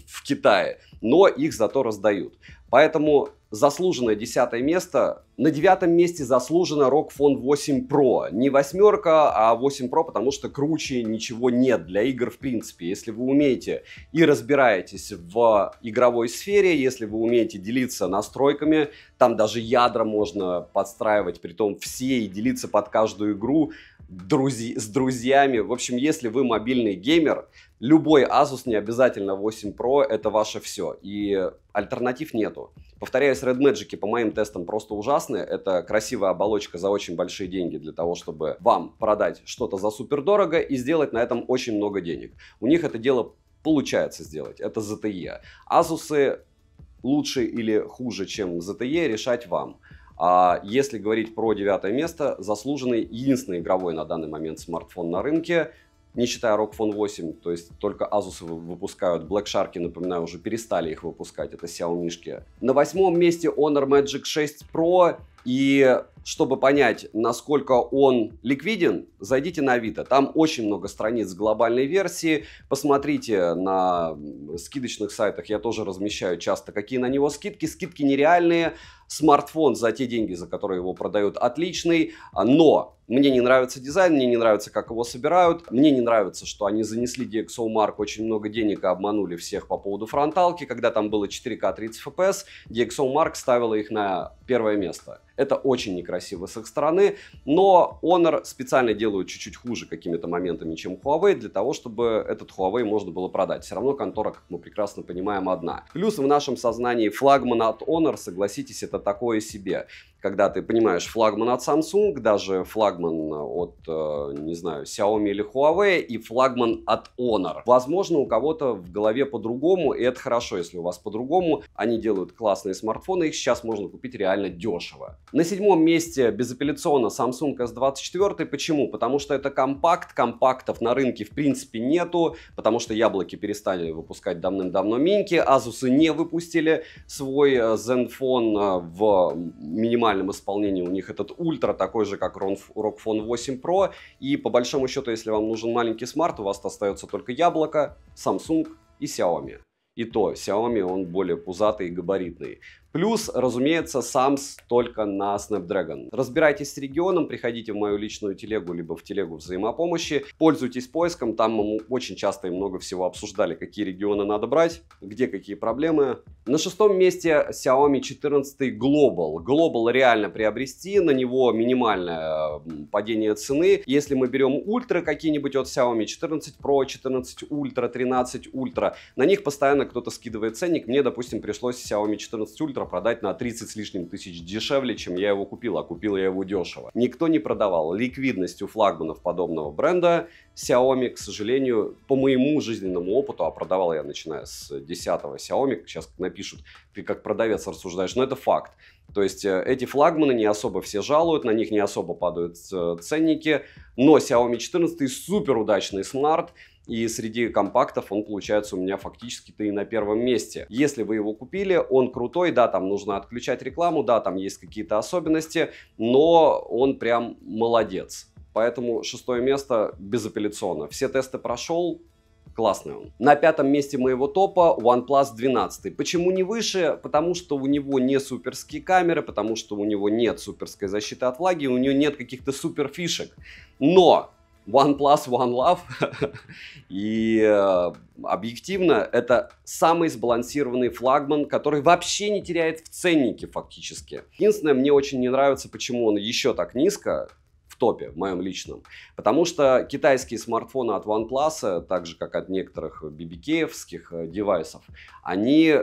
в Китае, но их зато раздают. Поэтому заслуженное 10-е место. На 9-м месте заслуженно ROG Phone 8 Pro. Не 8, а 8 Pro, потому что круче ничего нет для игр в принципе. Если вы умеете и разбираетесь в игровой сфере, если вы умеете делиться настройками, там даже ядра можно подстраивать, притом все, и делиться под каждую игру с друзьями. В общем, если вы мобильный геймер, любой Asus, не обязательно 8 Pro, это ваше все. И альтернатив нету. Повторяюсь, Red Magic по моим тестам просто ужасные. Это красивая оболочка за очень большие деньги для того, чтобы вам продать что-то за супер дорого и сделать на этом очень много денег. У них это дело получается сделать. Это ZTE. Asus лучше или хуже, чем ZTE, решать вам. А если говорить про 9-е место, заслуженный, единственный игровой на данный момент смартфон на рынке, не считая ROG Phone 8, то есть только Asus выпускают, Black Shark, напоминаю, уже перестали их выпускать, это Xiaomi-шки. На 8-м месте Honor Magic 6 Pro, и чтобы понять, насколько он ликвиден, зайдите на Авито. Там очень много страниц глобальной версии. Посмотрите на скидочных сайтах, я тоже размещаю часто, какие на него скидки. Скидки нереальные. Смартфон за те деньги, за которые его продают, отличный. Но мне не нравится дизайн, мне не нравится, как его собирают. Мне не нравится, что они занесли DxOMark очень много денег и обманули всех по поводу фронталки. Когда там было 4К 30 FPS, DxOMark ставила их на первое место. Это очень некрасиво с их стороны, но Honor специально делают чуть-чуть хуже какими-то моментами, чем Huawei, для того, чтобы этот Huawei можно было продать. Все равно контора, как мы прекрасно понимаем, одна. Плюс в нашем сознании флагман от Honor, согласитесь, это такое себе. Когда ты понимаешь флагман от Samsung, даже флагман от, не знаю, Xiaomi или Huawei и флагман от Honor. Возможно, у кого-то в голове по-другому, и это хорошо, если у вас по-другому. Они делают классные смартфоны, их сейчас можно купить реально дешево. На 7-м месте безапелляционно Samsung S24. Почему? Потому что это компакт, компактов на рынке в принципе нету, потому что яблоки перестали выпускать давным-давно миньки, Asus не выпустили свой Zenfone в минимальном исполнении, у них этот ультра, такой же, как ROG Phone 8 Pro, и по большому счету, если вам нужен маленький смарт, у вас остается только яблоко, Samsung и Xiaomi. И то, Xiaomi, он более пузатый и габаритный. Плюс, разумеется, SAMS только на Snapdragon. Разбирайтесь с регионом, приходите в мою личную телегу, либо в телегу взаимопомощи. Пользуйтесь поиском, там мы очень часто и много всего обсуждали, какие регионы надо брать, где какие проблемы. На 6-м месте Xiaomi 14 Global. Global реально приобрести, на него минимальное падение цены. Если мы берем ультра какие-нибудь от Xiaomi 14 Pro, 14 Ultra, 13 Ultra, на них постоянно кто-то скидывает ценник. Мне, допустим, пришлось Xiaomi 14 Ultra Ultra продать на 30 с лишним тысяч дешевле, чем я его купил, а купил я его дешево. Никто не продавал. Ликвидность у флагманов подобного бренда Xiaomi, к сожалению, по моему жизненному опыту, а продавал я начиная с 10-го Xiaomi, сейчас напишут, ты как продавец рассуждаешь, но это факт. То есть эти флагманы не особо все жалуют, на них не особо падают ценники, но Xiaomi 14 супер удачный смарт, и среди компактов он получается у меня фактически-то и на первом месте. Если вы его купили, он крутой, да, там нужно отключать рекламу, да, там есть какие-то особенности, но он прям молодец. Поэтому 6-е место безапелляционно. Все тесты прошел. Классный он. На 5-м месте моего топа OnePlus 12. Почему не выше? Потому что у него не суперские камеры, потому что у него нет суперской защиты от влаги, у него нет каких-то супер фишек. Но OnePlus One Love и объективно это самый сбалансированный флагман, который вообще не теряет в ценнике фактически. Единственное, мне очень не нравится, почему он еще так низко в топе, в моем личном. Потому что китайские смартфоны от OnePlus, так же как от некоторых BBK-евских девайсов, они,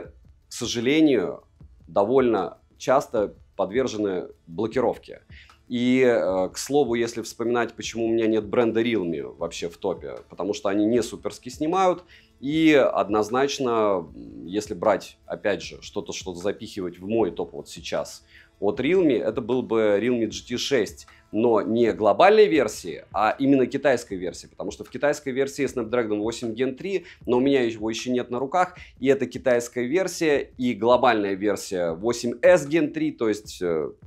к сожалению, довольно часто подвержены блокировке. И, к слову, если вспоминать, почему у меня нет бренда Realme вообще в топе, потому что они не суперски снимают, и однозначно, если брать, опять же, что-то запихивать в мой топ вот сейчас от Realme, это был бы Realme GT 6, но не глобальной версии, а именно китайской версии, потому что в китайской версии Snapdragon 8 Gen 3, но у меня его еще нет на руках, и это китайская версия, и глобальная версия 8S Gen 3, то есть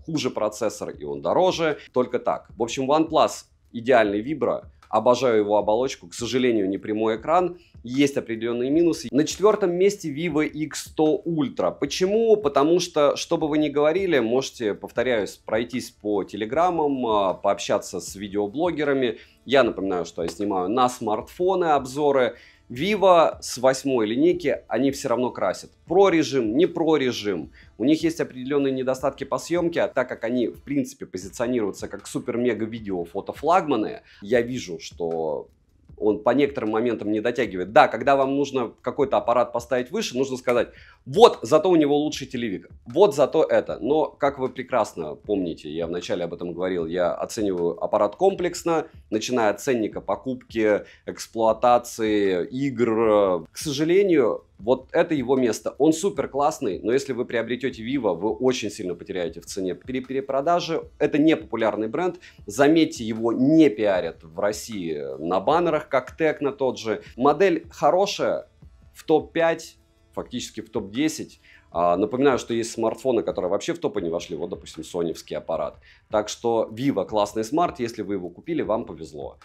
хуже процессор, и он дороже, только так. В общем, OnePlus идеальный вибро, обожаю его оболочку, к сожалению, не прямой экран, есть определенные минусы. На 4-м месте Vivo X100 Ultra. Почему? Потому что, что бы вы ни говорили, можете, повторяюсь, пройтись по телеграммам, пообщаться с видеоблогерами. Я напоминаю, что я снимаю на смартфоны обзоры. Vivo с 8-й линейки, они все равно красят. Про режим, не про режим. У них есть определенные недостатки по съемке, а так как они, в принципе, позиционируются как супер-мега-видео фотофлагманы, я вижу, что он по некоторым моментам не дотягивает. Да, когда вам нужно какой-то аппарат поставить выше, нужно сказать, вот, зато у него лучший телевик, вот зато это. Но, как вы прекрасно помните, я вначале об этом говорил, я оцениваю аппарат комплексно, начиная от ценника, покупки, эксплуатации, игр. К сожалению, вот это его место. Он супер классный, но если вы приобретете Vivo, вы очень сильно потеряете в цене. При перепродаже это не популярный бренд. Заметьте, его не пиарят в России на баннерах, как Tecno тот же. Модель хорошая, в топ-5, фактически в топ-10. Напоминаю, что есть смартфоны, которые вообще в топы не вошли. Вот, допустим, соневский аппарат. Так что Vivo классный смарт. Если вы его купили, вам повезло.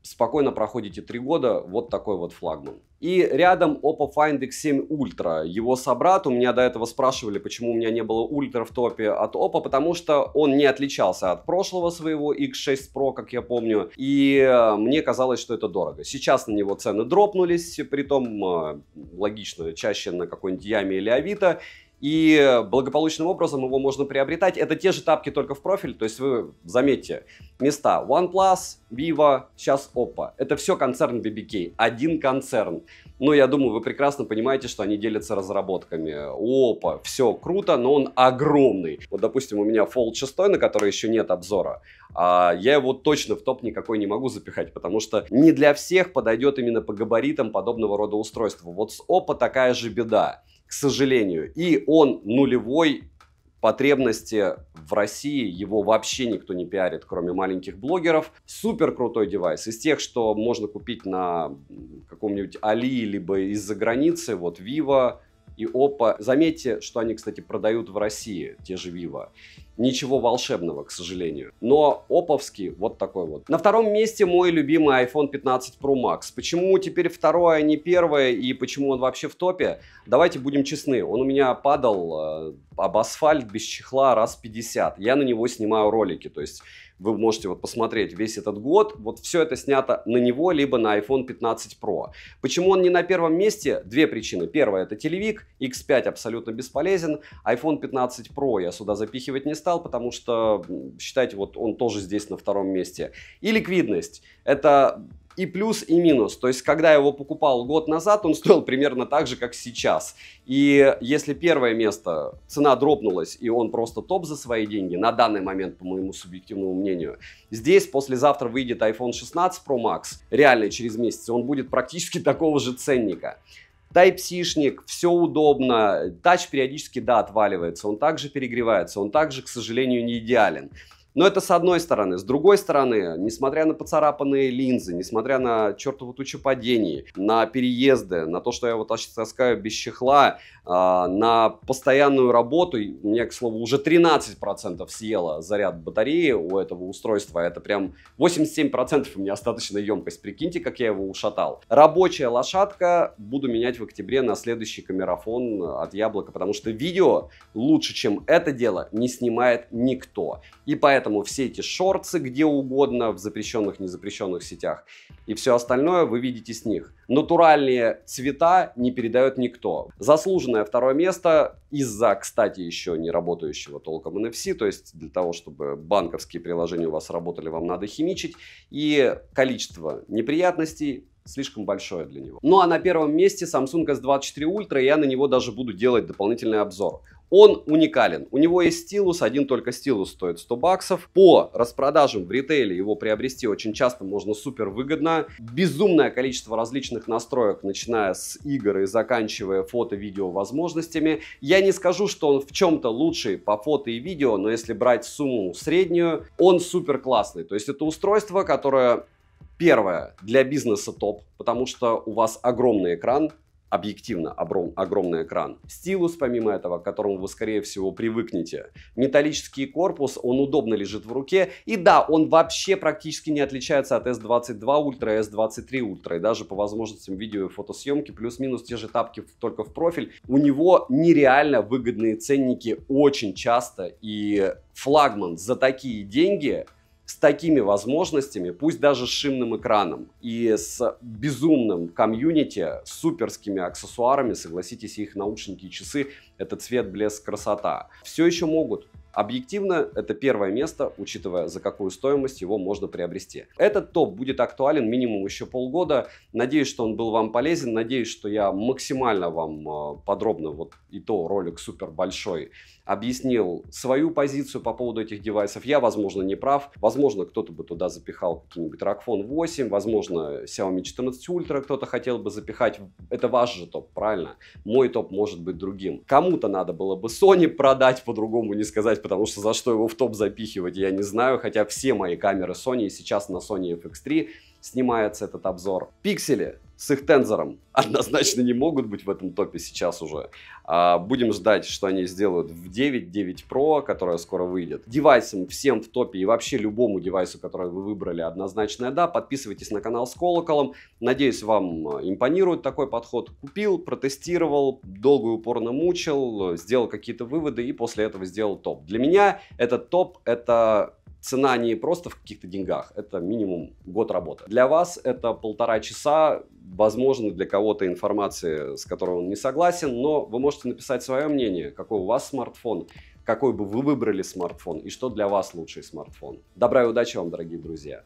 Спокойно проходите 3 года, вот такой вот флагман. И рядом Oppo Find X7 Ultra, его собрат. У меня до этого спрашивали, почему у меня не было Ultra в топе от Oppo, потому что он не отличался от прошлого своего X6 Pro, как я помню, и мне казалось, что это дорого. Сейчас на него цены дропнулись, притом логично, чаще на какой-нибудь Яме или Авито. И благополучным образом его можно приобретать. Это те же тапки, только в профиль. То есть вы заметьте, места OnePlus, Vivo, сейчас Oppo. Это все концерн BBK. Один концерн. Но я думаю, вы прекрасно понимаете, что они делятся разработками. У Oppo все круто, но он огромный. Вот, допустим, у меня Fold 6, на который еще нет обзора. Я его точно в топ никакой не могу запихать, потому что не для всех подойдет именно по габаритам подобного рода устройства. Вот с Oppo такая же беда. К сожалению. И он нулевой потребности в России. Его вообще никто не пиарит, кроме маленьких блогеров. Супер крутой девайс. Из тех, что можно купить на каком-нибудь Али, либо из-за границы. Вот Vivo и Oppo. Заметьте, что они, кстати, продают в России, те же Vivo. Ничего волшебного, к сожалению. Но опповский вот такой вот. На 2-м месте мой любимый iPhone 15 Pro Max. Почему теперь 2-е, а не 1-е, и почему он вообще в топе? Давайте будем честны. Он у меня падал об асфальт без чехла раз 50. Я на него снимаю ролики. То есть вы можете вот посмотреть весь этот год. Вот все это снято на него, либо на iPhone 15 Pro. Почему он не на 1-м месте? Две причины. Первая — это телевик. X5 абсолютно бесполезен. iPhone 15 Pro я сюда запихивать не стал, потому что, считайте, вот он тоже здесь на втором месте. И ликвидность. Это и плюс, и минус. То есть, когда я его покупал год назад, он стоил примерно так же, как сейчас. И если первое место, цена дропнулась, и он просто топ за свои деньги, на данный момент, по моему субъективному мнению, здесь послезавтра выйдет iPhone 16 Pro Max, реально через месяц, он будет практически такого же ценника. Type-C-шник, все удобно, тач периодически, да, отваливается, он также перегревается, он также, к сожалению, не идеален. Но это с одной стороны. С другой стороны, несмотря на поцарапанные линзы, несмотря на чертову тучу падений, на переезды, на то, что я вот сейчас таскаю без чехла, на постоянную работу, у меня, к слову, уже 13% съело заряд батареи у этого устройства. Это прям 87% у меня остаточная емкость. Прикиньте, как я его ушатал. Рабочая лошадка буду менять в октябре на следующий камерафон от Яблока, потому что видео лучше, чем это дело, не снимает никто. И поэтому все эти шортсы где угодно, в запрещенных, незапрещенных сетях и все остальное вы видите с них. Натуральные цвета не передает никто. Заслуженное второе место из-за, кстати, еще не работающего толком NFC, то есть для того, чтобы банковские приложения у вас работали, вам надо химичить, и количество неприятностей слишком большое для него. Ну а на первом месте Samsung S24 Ultra, и я на него даже буду делать дополнительный обзор. Он уникален. У него есть стилус, один только стилус стоит 100 баксов. По распродажам в ритейле его приобрести очень часто можно супер выгодно. Безумное количество различных настроек, начиная с игр и заканчивая фото-видео возможностями. Я не скажу, что он в чем-то лучший по фото и видео, но если брать сумму среднюю, он супер классный. То есть это устройство, которое, первое, для бизнеса топ, потому что у вас огромный экран, объективно огромный экран. Стилус, помимо этого, к которому вы, скорее всего, привыкнете. Металлический корпус, он удобно лежит в руке. И да, он вообще практически не отличается от S22 Ultra и S23 Ultra. И даже по возможностям видео и фотосъемки, плюс-минус те же тапки, только в профиль. У него нереально выгодные ценники очень часто. И флагман за такие деньги, с такими возможностями, пусть даже с шимным экраном и с безумным комьюнити, с суперскими аксессуарами, согласитесь, их наушники и часы, это цвет, блеск, красота, все еще могут. Объективно, это первое место, учитывая, за какую стоимость его можно приобрести. Этот топ будет актуален минимум еще полгода. Надеюсь, что он был вам полезен. Надеюсь, что я максимально вам подробно, вот и то ролик супер большой, объяснил свою позицию по поводу этих девайсов. Я, возможно, не прав. Возможно, кто-то бы туда запихал какие-нибудь Rogphone 8. Возможно, Xiaomi 14 Ultra кто-то хотел бы запихать. Это ваш же топ, правильно? Мой топ может быть другим. Кому-то надо было бы Sony продать, по-другому не сказать, потому что за что его в топ запихивать, я не знаю. Хотя все мои камеры Sony, и сейчас на Sony FX3 снимается этот обзор. Пиксели с их тензором однозначно не могут быть в этом топе сейчас уже. Будем ждать, что они сделают в 9 Pro, которая скоро выйдет. Девайсам всем в топе и вообще любому девайсу, который вы выбрали, однозначно да. Подписывайтесь на канал с колоколом. Надеюсь, вам импонирует такой подход. Купил, протестировал, долго и упорно мучил, сделал какие-то выводы и после этого сделал топ. Для меня этот топ — это цена не просто в каких-то деньгах, это минимум год работы. Для вас это 1,5 часа, возможно, для кого-то информации, с которой он не согласен, но вы можете написать свое мнение, какой у вас смартфон, какой бы вы выбрали смартфон и что для вас лучший смартфон. Добра и удачи вам, дорогие друзья!